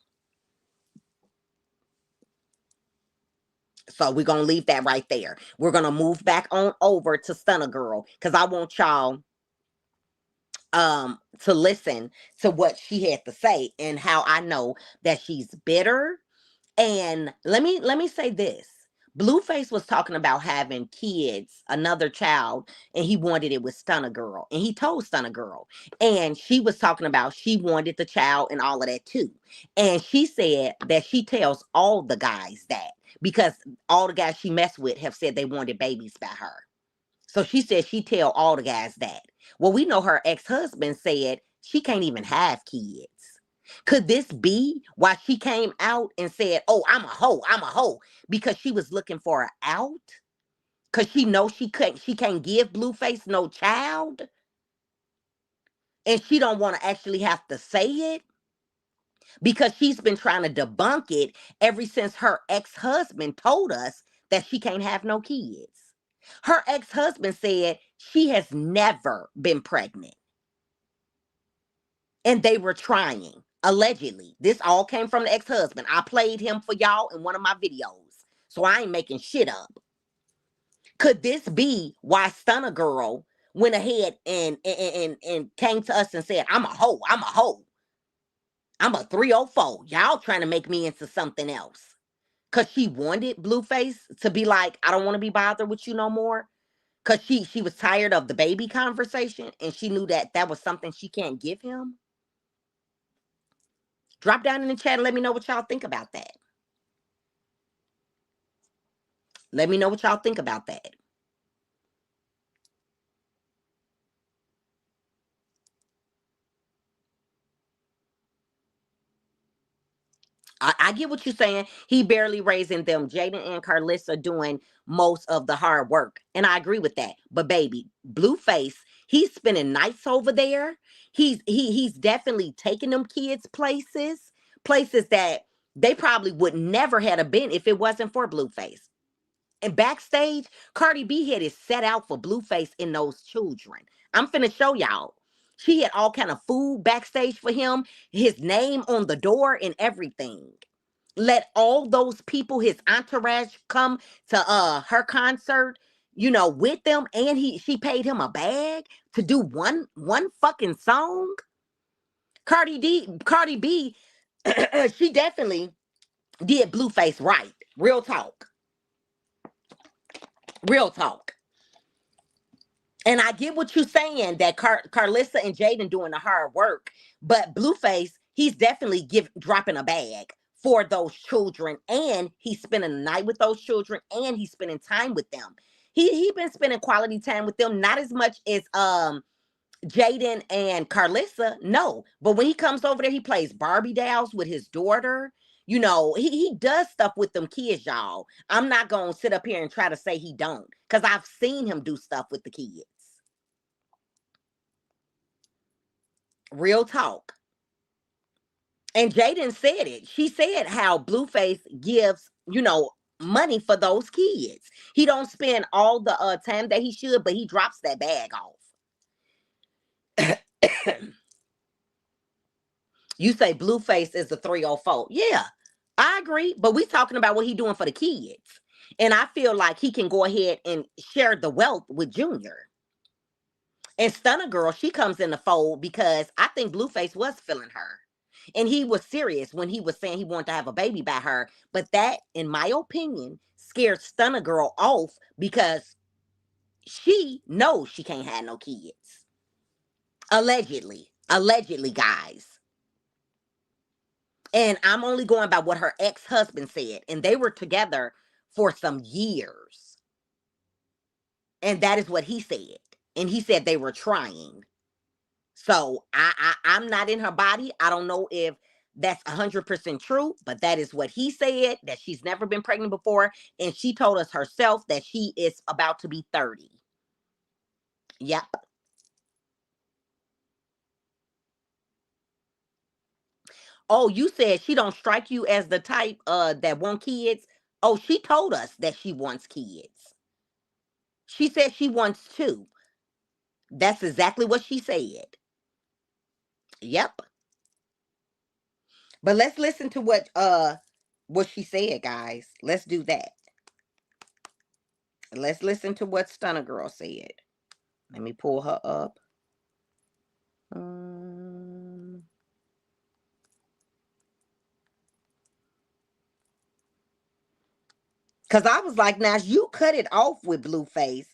So we're going to leave that right there. We're going to move back on over to Stunna Girl because I want y'all to listen to what she had to say and how I know that she's bitter. And let me say this. Blueface was talking about having kids, another child, and he wanted it with Stunna Girl. And he told Stunna Girl. And she was talking about she wanted the child and all of that too. And she said that she tells all the guys that because all the guys she messed with have said they wanted babies by her. So she said she tell all the guys that. Well, we know her ex-husband said she can't even have kids. Could this be why she came out and said, "Oh, I'm a hoe," because she was looking for an out? Cause she knows she can't give Blueface no child, and she don't want to actually have to say it because she's been trying to debunk it ever since her ex-husband told us that she can't have no kids. Her ex-husband said she has never been pregnant. And they were trying, allegedly. This all came from the ex-husband. I played him for y'all in one of my videos. So I ain't making shit up. Could this be why Stunner Girl went ahead and came to us and said, I'm a hoe, I'm a hoe. I'm a 304. Y'all trying to make me into something else. Cause she wanted Blueface to be like, I don't want to be bothered with you no more. Cause she was tired of the baby conversation and she knew that that was something she can't give him. Drop down in the chat and let me know what y'all think about that. Let me know what y'all think about that. I get what you're saying. He barely raising them. Jaden and Carlissa doing most of the hard work. And I agree with that. But baby, Blueface, he's spending nights over there. He's definitely taking them kids places that they probably would never have been if it wasn't for Blueface. And backstage, Cardi B had it set out for Blueface and those children. I'm finna show y'all. She had all kind of food backstage for him, his name on the door and everything. Let all those people, his entourage, come to her concert, with them, and she paid him a bag to do one fucking song. Cardi B, she definitely did Blueface right. Real talk. Real talk. And I get what you're saying that Carlissa and Jaden doing the hard work, but Blueface, he's definitely dropping a bag for those children, and he's spending the night with those children, and he's spending time with them. He been spending quality time with them, not as much as Jaden and Carlissa, no. But when he comes over there, he plays Barbie dolls with his daughter. You know, he does stuff with them kids, y'all. I'm not gonna sit up here and try to say he don't, because I've seen him do stuff with the kids. Real talk. And Jaden said it. She said how Blueface gives, money for those kids. He don't spend all the time that he should, but he drops that bag off. You say Blueface is the 304. Yeah, I agree. But we talking about what he doing for the kids. And I feel like he can go ahead and share the wealth with Junior. And Stunner Girl, she comes in the fold because I think Blueface was feeling her. And he was serious when he was saying he wanted to have a baby by her. But that, in my opinion, scared Stunner Girl off because she knows she can't have no kids. Allegedly. Allegedly, guys. And I'm only going by what her ex-husband said. And they were together for some years. And that is what he said. And he said they were trying. So I'm not in her body. I don't know if that's 100% true, but that is what he said, that she's never been pregnant before. And she told us herself that she is about to be 30. Yep. Oh, you said she don't strike you as the type that want kids. Oh, she told us that she wants kids. She said she wants two. That's exactly what she said. Yep. But let's listen to what she said, guys. Let's do that. Let's listen to what Stunner Girl said. Let me pull her up. Cause I was like, now you cut it off with Blueface.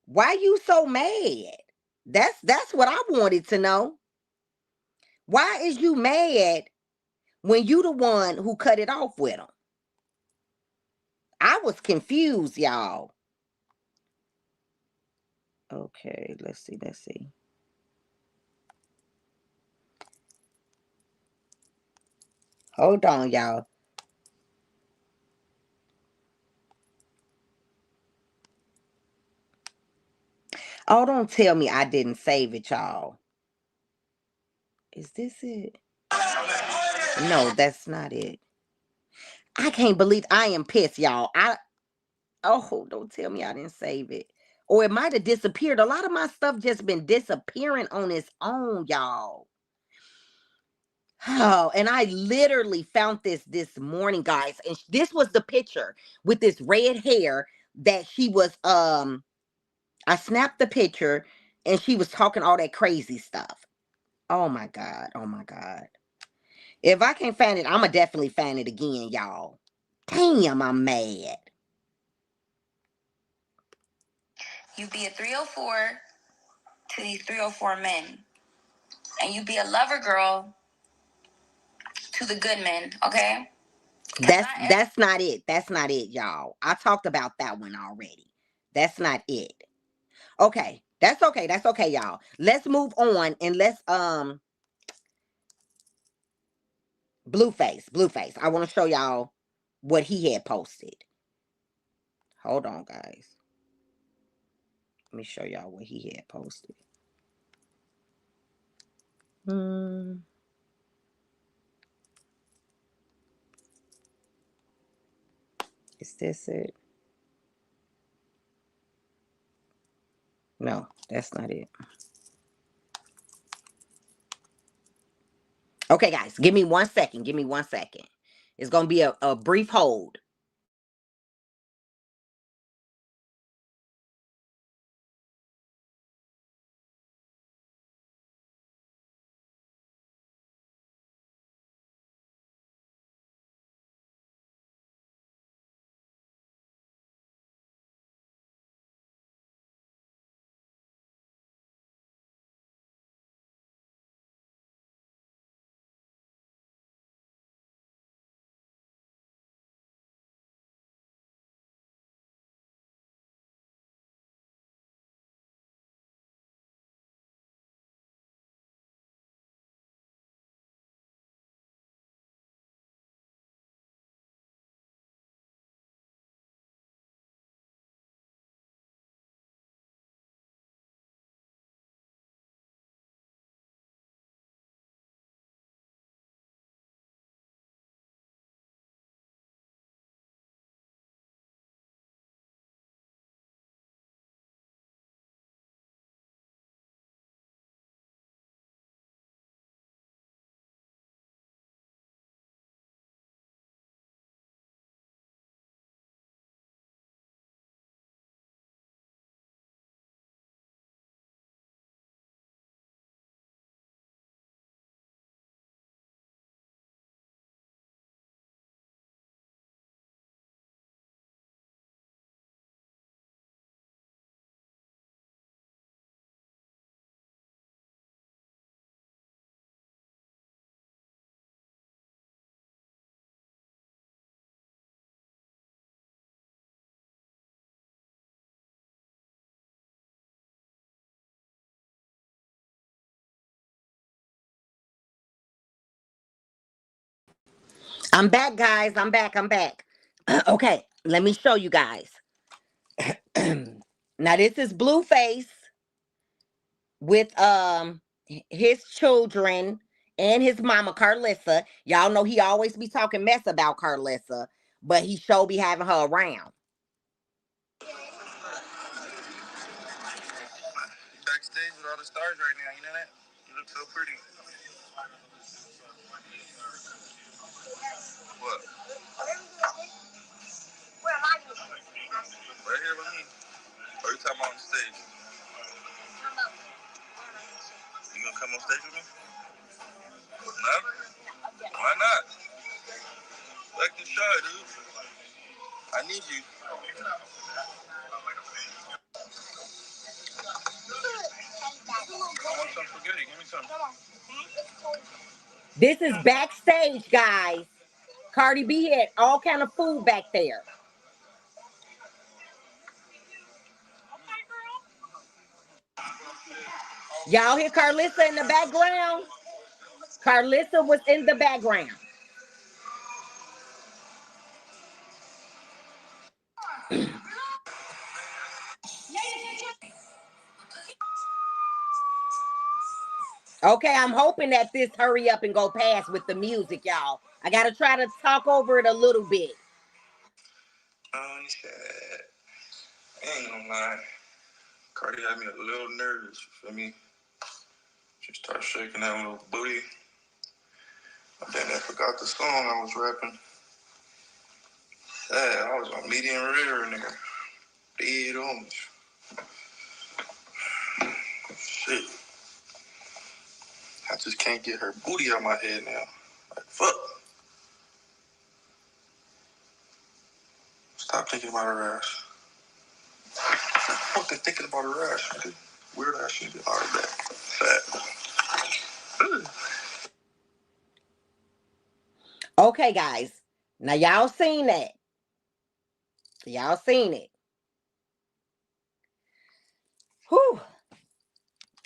Why you so mad? That's what I wanted to know. Why is you mad when you the one who cut it off with him? I was confused, y'all. Okay, let's see. Hold on, y'all. Oh, don't tell me I didn't save it, y'all. Is this it? No, that's not it. I can't believe I am pissed, y'all. Don't tell me I didn't save it. Or it might have disappeared. A lot of my stuff just been disappearing on its own, y'all. Oh, and I literally found this morning, guys. And this was the picture with this red hair that she was I snapped the picture and she was talking all that crazy stuff. Oh my God. Oh my God. If I can't find it, I'ma definitely find it again, y'all. Damn, I'm mad. You be a 304 to these 304 men. And you be a lover girl to the good men, okay? That's not it. That's not it, y'all. I talked about that one already. That's not it. Okay. That's okay. That's okay, y'all. Let's move on and let's Blueface. I want to show y'all what he had posted. Hold on, guys. Let me show y'all what he had posted. Is this it? No, that's not it. Okay, guys, give me 1 second. Give me 1 second. It's going to be a brief hold. I'm back, guys. I'm back. I'm back. Okay, let me show you guys. Now this is Blueface with his children and his mama Carlissa. Y'all know he always be talking mess about Carlissa, but he sure be having her around. Backstage with all the stars right now, you know that? You look so pretty. What? Right here with me. Or you talking about on stage? You gonna come on stage with me? No? Why not? Acting shy, dude. I need you. I want some spaghetti. Give me some. This is backstage, guys. Cardi B had all kind of food back there. Y'all hear Carlissa in the background? Carlissa was in the background. Okay, I'm hoping that this hurry up and go past with the music, y'all. I gotta try to talk over it a little bit. I ain't gonna lie. Cardi had me a little nervous, you feel me? She started shaking that little booty. I then I forgot the song I was rapping. Yeah, I was on medium rare, nigga. Dead on me. Shit. I just can't get her booty out my head now. Like, fuck. Stop thinking about her ass. Fuck they thinking about her ass, nigga. Weird ass shit. Alright, back. Fat. Okay, guys. Now y'all seen that. Y'all seen it. Whew.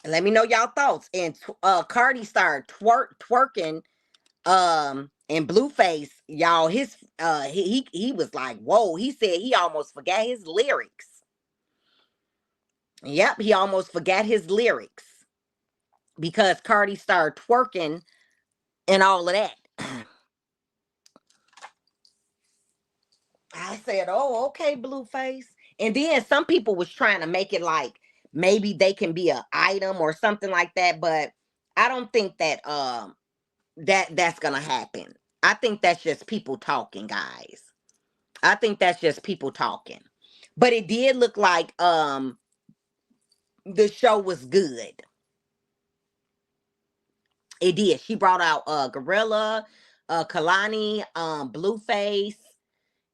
Let me know y'all thoughts. And Cardi started twerking and Blueface, y'all, his he was like, whoa, he said he almost forgot his lyrics. Yep, he almost forgot his lyrics because Cardi started twerking and all of that. I said, oh, okay, Blueface. And then some people was trying to make it like maybe they can be an item or something like that, but I don't think that that's gonna happen. I think that's just people talking, guys. I think that's just people talking. But it did look like the show was good. It did. She brought out Gorilla, Kalani, Blueface,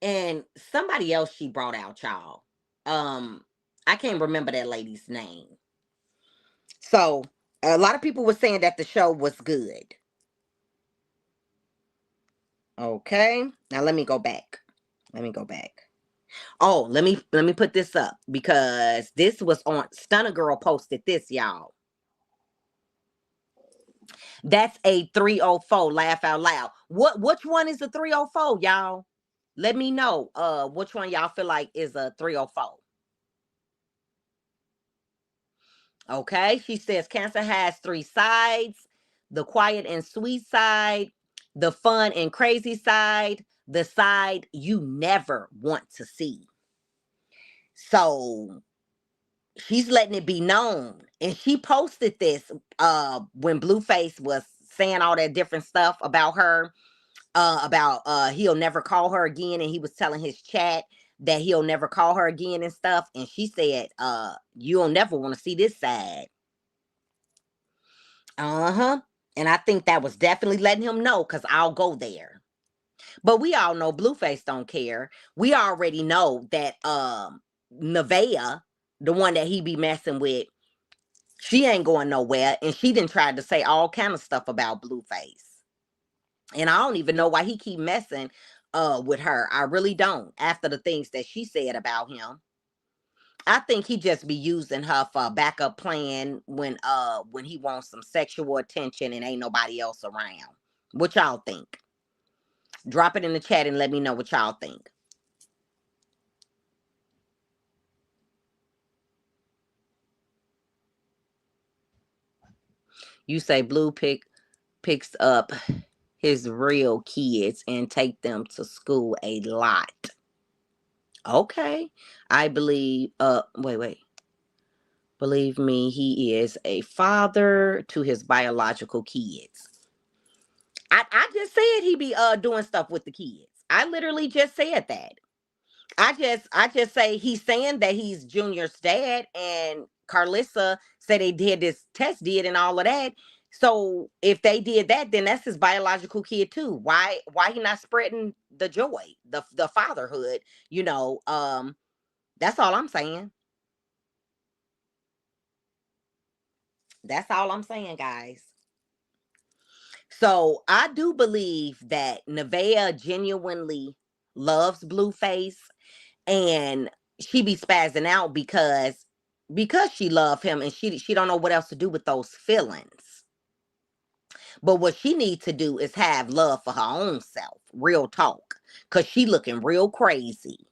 and somebody else she brought out, y'all. I can't remember that lady's name. So a lot of people were saying that the show was good. Okay. Now let me go back. Let me go back. Oh, let me put this up because this was on Stunna Girl posted this, y'all. That's a 304. Laugh out loud. Which one is a 304, y'all? Let me know which one y'all feel like is a 304. Okay, she says cancer has three sides: the quiet and sweet side, the fun and crazy side, the side you never want to see. So she's letting it be known. And she posted this when Blueface was saying all that different stuff about her, about he'll never call her again, and he was telling his chat that he'll never call her again and stuff. And she said, you'll never want to see this side. Uh-huh. And I think that was definitely letting him know, because I'll go there. But we all know Blueface don't care. We already know that Nevaeh, the one that he be messing with, she ain't going nowhere. And she didn't try to say all kind of stuff about Blueface. And I don't even know why he keep messing with her. I really don't. After the things that she said about him. I think he just be using her for a backup plan when he wants some sexual attention and ain't nobody else around. What y'all think? Drop it in the chat and let me know what y'all think. You say Blue picks up his real kids and take them to school a lot. Okay. I believe wait. Believe me, he is a father to his biological kids. I just said he be doing stuff with the kids. I literally just said that. I just say he's saying that he's Junior's dad, and Carlissa said they did this test did and all of that. So if they did that, then that's his biological kid too. Why he not spreading the joy, the fatherhood? That's all I'm saying. That's all I'm saying, guys. So I do believe that Nevaeh genuinely loves Blueface, and she be spazzing out because she love him, and she don't know what else to do with those feelings. But what she needs to do is have love for her own self, real talk, because she looking real crazy.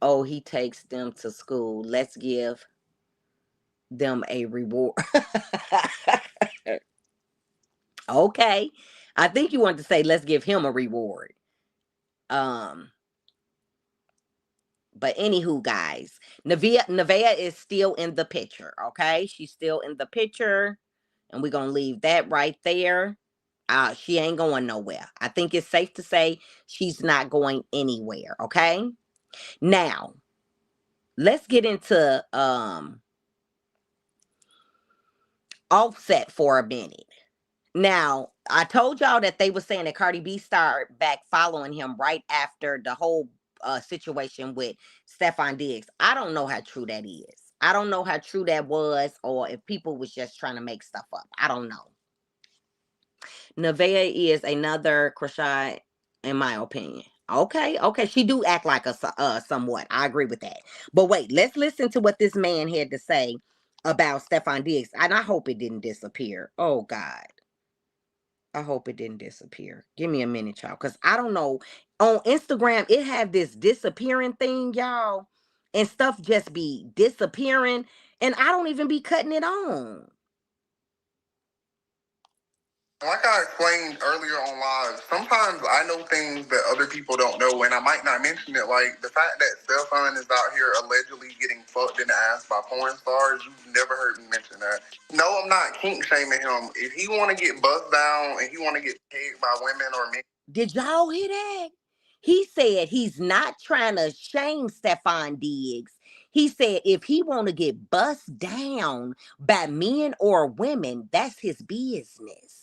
Oh, he takes them to school. Let's give them a reward. Okay. I think you want to say let's give him a reward. Um, but anywho, guys, Nevaeh is still in the picture, okay? She's still in the picture, and we're gonna leave that right there. She ain't going nowhere. I think it's safe to say she's not going anywhere, okay? Now, let's get into Offset for a minute. Now, I told y'all that they were saying that Cardi B started back following him right after the whole situation with Stefan Diggs. I don't know how true that is. I don't know how true that was, or if people was just trying to make stuff up. I don't know. Nevaeh is another Krishai, in my opinion. Okay. She do act like a somewhat. I agree with that. But wait, let's listen to what this man had to say about Stefan Diggs, and I hope it didn't disappear. Oh God. I hope it didn't disappear. Give me a minute, y'all, because I don't know. On Instagram, it have this disappearing thing, y'all, and stuff just be disappearing, and I don't even be cutting it on. Like I explained earlier on live, sometimes I know things that other people don't know, and I might not mention it. Like the fact that Stefan is out here allegedly getting fucked in the ass by porn stars, you've never heard me mention that. No, I'm not kink shaming him. If he want to get buzzed down and he want to get paid by women or men. Did y'all hear that? He said he's not trying to shame Stefan Diggs. He said if he want to get bust down by men or women, that's his business.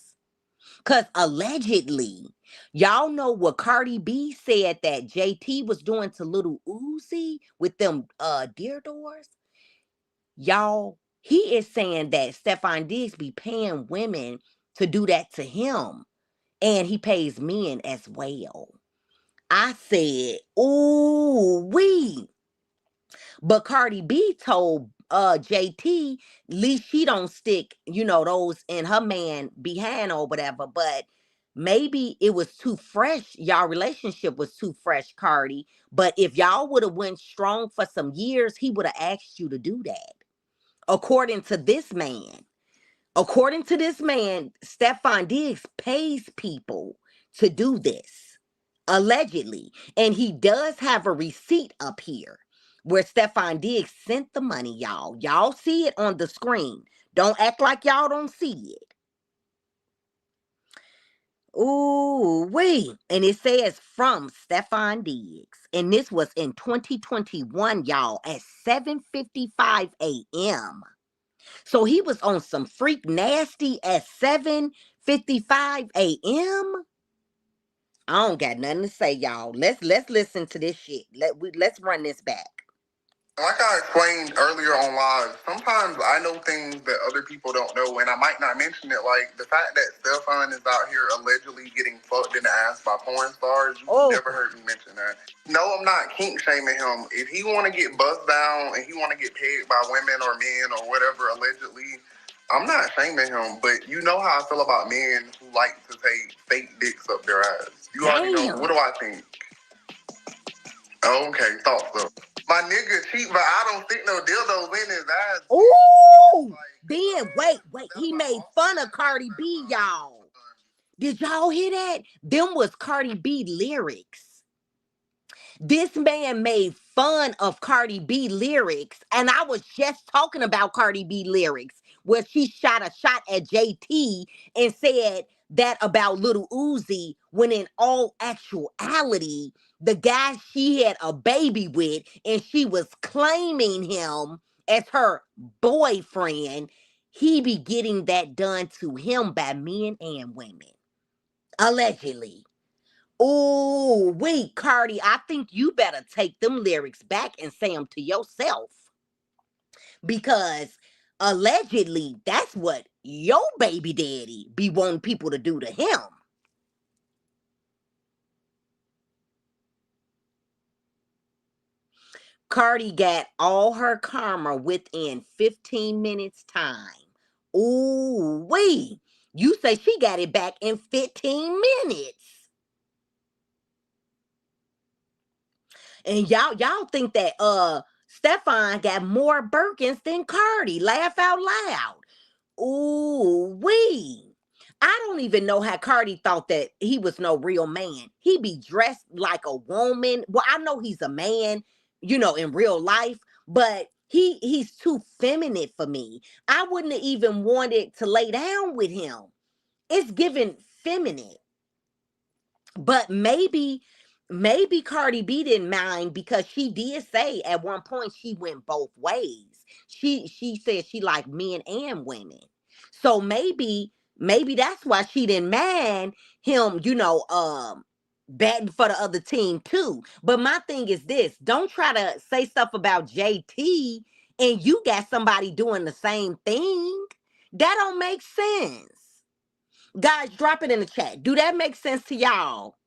Because allegedly, y'all know what Cardi B said that JT was doing to Little Uzi with them deer doors? Y'all, he is saying that Stefan Diggs be paying women to do that to him. And he pays men as well. I said, ooh, wee. But Cardi B told JT, at least she don't stick, those in her man behind or whatever. But maybe it was too fresh. Y'all relationship was too fresh, Cardi. But if y'all would have went strong for some years, he would have asked you to do that. According to this man. According to this man, Stefan Diggs pays people to do this, allegedly. And he does have a receipt up here where Stefan Diggs sent the money, y'all. Y'all see it on the screen. Don't act like y'all don't see it. Ooh, wait. And it says from Stefan Diggs. And this was in 2021, y'all, at 7:55 a.m. So he was on some freak nasty at 7:55 a.m. I don't got nothing to say, y'all. Let's listen to this shit. Let's run this back. Like I explained earlier on live, sometimes I know things that other people don't know, and I might not mention it. Like the fact that Stefan is out here allegedly getting fucked in the ass by porn stars, you've never heard me mention that. No, I'm not kink shaming him. If he want to get buzzed down and he want to get paid by women or men or whatever, allegedly, I'm not shaming him, but you know how I feel about men who like to take fake dicks up their ass. You already know. What do I think? Okay, thought so. My nigga cheat, but I don't think no dildos in his ass. Ooh, then wait. He made fun of Cardi B, y'all. Did y'all hear that? Them was Cardi B lyrics. This man made fun of Cardi B lyrics, and I was just talking about Cardi B lyrics, where she shot a shot at JT and said that about Little Uzi, when in all actuality, the guy she had a baby with, and she was claiming him as her boyfriend, he be getting that done to him by men and women. Allegedly. Oh, wait, Cardi, I think you better take them lyrics back and say them to yourself. Because allegedly, that's what your baby daddy be wanting people to do to him. Cardi got all her karma within 15 minutes time. Ooh, wait. You say she got it back in 15 minutes. And y'all think that Stefan got more Birkins than Cardi. Laugh out loud. Ooh, wee. I don't even know how Cardi thought that he was no real man. He be dressed like a woman. Well, I know he's a man, in real life, but he's too feminine for me. I wouldn't have even wanted to lay down with him. It's given feminine. But maybe Cardi B didn't mind, because she did say at one point she went both ways. She said she liked men and women. So maybe that's why she didn't mind him, batting for the other team too. But my thing is this: don't try to say stuff about JT and you got somebody doing the same thing. That don't make sense. Guys, drop it in the chat. Do that make sense to y'all?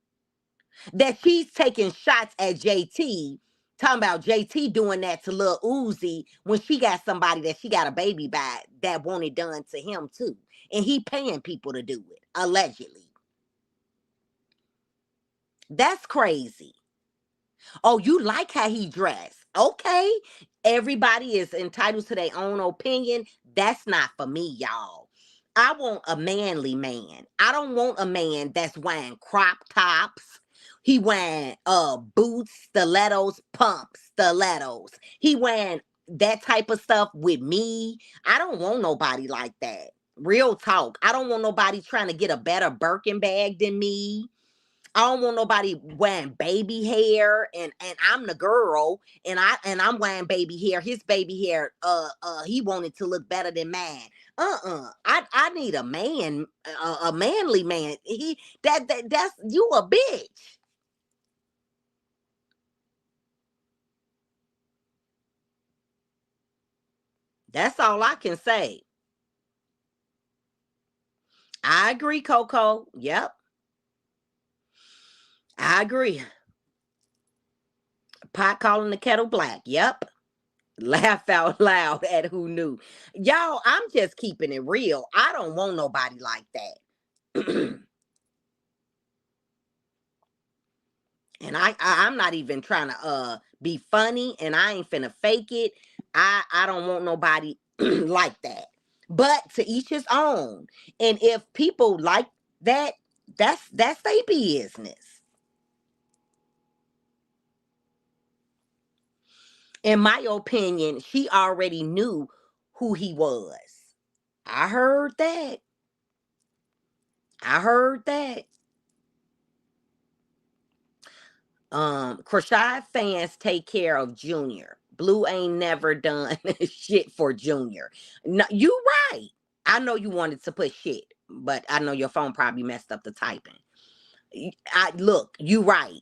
That she's taking shots at JT, talking about JT doing that to Lil Uzi when she got somebody that she got a baby by that want it done to him too. And he paying people to do it, allegedly. That's crazy. Oh, you like how he dressed. Okay. Everybody is entitled to their own opinion. That's not for me, y'all. I want a manly man. I don't want a man that's wearing crop tops. He wearing boots, stilettos, pumps, stilettos. He wearing that type of stuff with me. I don't want nobody like that. Real talk. I don't want nobody trying to get a better Birkin bag than me. I don't want nobody wearing baby hair, and I'm the girl, and I'm wearing baby hair. His baby hair, he wanted to look better than mine. I need a man, a manly man. That's you a bitch. That's all I can say. I agree, Coco. Yep, I agree. Pot calling the kettle black. Yep. Laugh out loud at who knew. Y'all, I'm just keeping it real. I don't want nobody like that. And I'm not even trying to be funny, and I ain't finna fake it. I don't want nobody like that. But to each his own. And if people like that, that's their business. In my opinion, she already knew who he was. I heard that. I heard that. Krashad fans take care of Junior. Blue ain't never done shit for Junior. No, you right. I know you wanted to put shit, but I know your phone probably messed up the typing. Look, you right.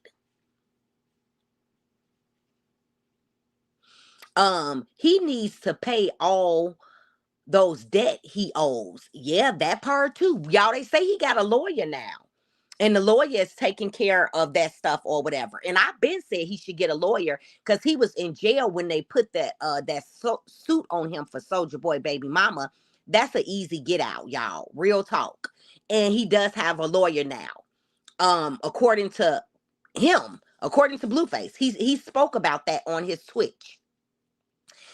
He needs to pay all those debt he owes. Yeah, that part too. Y'all, they say he got a lawyer now. And the lawyer is taking care of that stuff or whatever. And I've been said he should get a lawyer because he was in jail when they put that suit on him for Soldier Boy baby mama. That's an easy get out, y'all. Real talk. And he does have a lawyer now. According to him, according to Blueface, he spoke about that on his Twitch.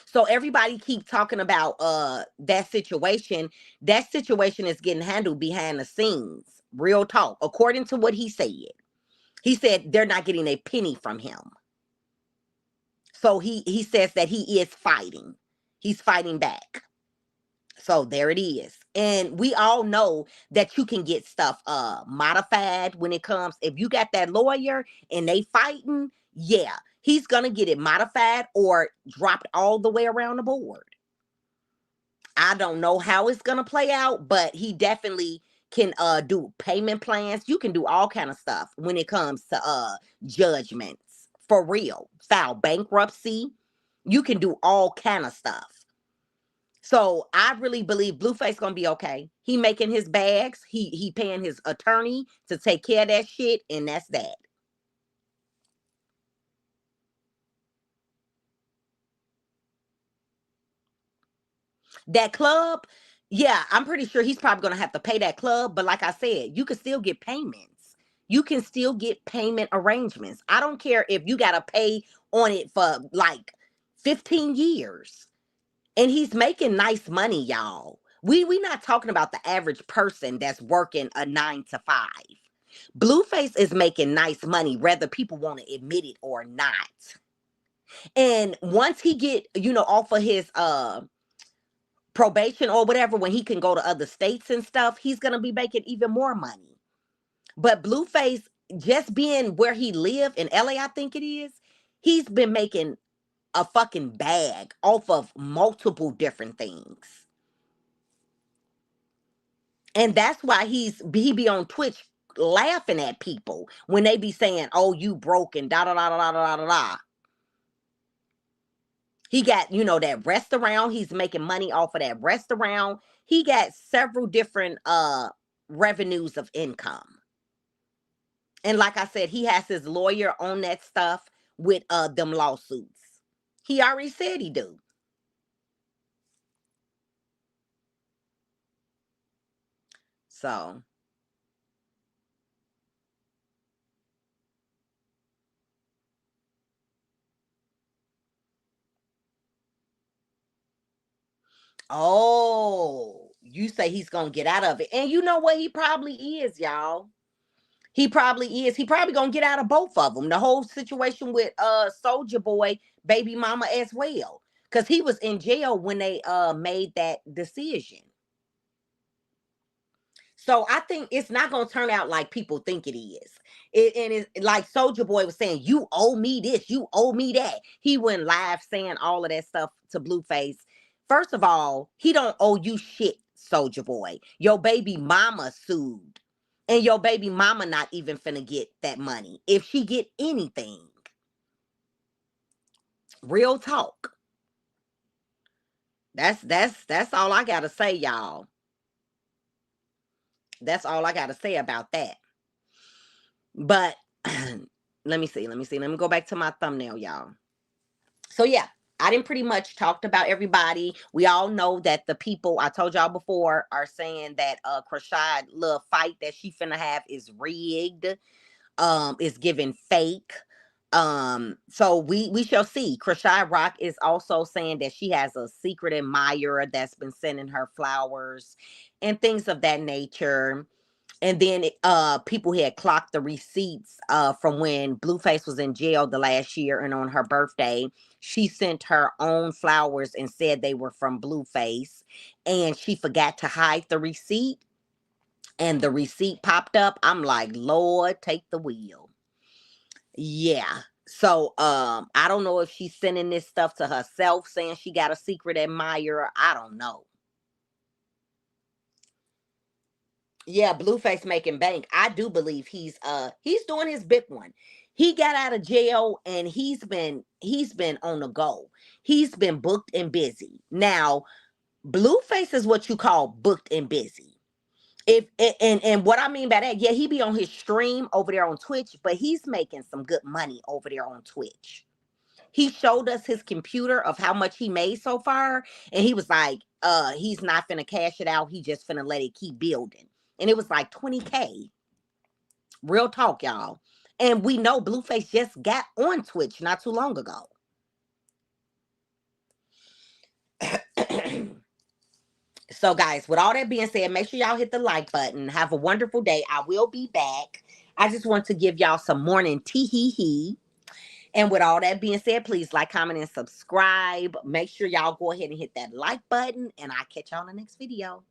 So everybody keep talking about that situation. That situation is getting handled behind the scenes. Real talk. According to what he said. He said they're not getting a penny from him. So he says that he is fighting. He's fighting back. So there it is. And we all know that you can get stuff modified when it comes. If you got that lawyer and they fighting, yeah, he's gonna get it modified or dropped all the way around the board. I don't know how it's gonna play out, but he definitely can do payment plans. You can do all kind of stuff when it comes to judgments. For real. File bankruptcy. You can do all kind of stuff. So I really believe Blueface gonna be okay. He making his bags. He paying his attorney to take care of that shit, and that's that. That club, yeah, I'm pretty sure he's probably gonna have to pay that club. But like I said, you can still get payments. You can still get payment arrangements. I don't care if you gotta pay on it for like 15 years. And he's making nice money, y'all. We not talking about the average person that's working a 9 to 5. Blueface is making nice money, whether people want to admit it or not. And once he get, off of his probation or whatever, when he can go to other states and stuff, he's gonna be making even more money. But Blueface, just being where he live in LA, I think it is, he's been making a fucking bag off of multiple different things. And that's why he be on Twitch laughing at people when they be saying, "Oh, you broke," and da da da da da da da da. He got, that restaurant. He's making money off of that restaurant. He got several different revenues of income. And like I said, he has his lawyer on that stuff with them lawsuits. He already said he do. So oh, you say he's gonna get out of it. And you know what he probably is, y'all. He probably is. He probably gonna get out of both of them. The whole situation with Soldier Boy, baby mama as well. Cause he was in jail when they made that decision. So I think it's not gonna turn out like people think it is. And it's like Soldier Boy was saying, "You owe me this, you owe me that." He went live saying all of that stuff to Blueface. First of all, he don't owe you shit, Soldier Boy. Your baby mama sued, and your baby mama not even finna get that money if she get anything. Real talk. That's all I gotta say, y'all. That's all I gotta say about that. But let me see. Let me go back to my thumbnail, y'all. So yeah, I didn't pretty much talked about everybody. We all know that the people I told y'all before are saying that Krashad little fight that she finna have is rigged. Is giving fake. So we shall see. Krashad Rock is also saying that she has a secret admirer that's been sending her flowers and things of that nature. And then people had clocked the receipts from when Blueface was in jail the last year, and on her birthday, she sent her own flowers and said they were from Blueface, and she forgot to hide the receipt, and the receipt popped up. I'm like, Lord, take the wheel. Yeah. So I don't know if she's sending this stuff to herself, saying she got a secret admirer. I don't know. Yeah, Blueface making bank. I do believe he's doing his big one. He got out of jail and he's been on the go. He's been booked and busy. Now, Blueface is what you call booked and busy. If and what I mean by that, yeah, he be on his stream over there on Twitch, but he's making some good money over there on Twitch. He showed us his computer of how much he made so far, and he was like, he's not finna cash it out. He just finna let it keep building. And it was like 20K. Real talk, y'all. And we know Blueface just got on Twitch not too long ago. So, guys, with all that being said, make sure y'all hit the like button. Have a wonderful day. I will be back. I just want to give y'all some morning tee-hee-hee. And with all that being said, please like, comment, and subscribe. Make sure y'all go ahead and hit that like button. And I'll catch y'all in the next video.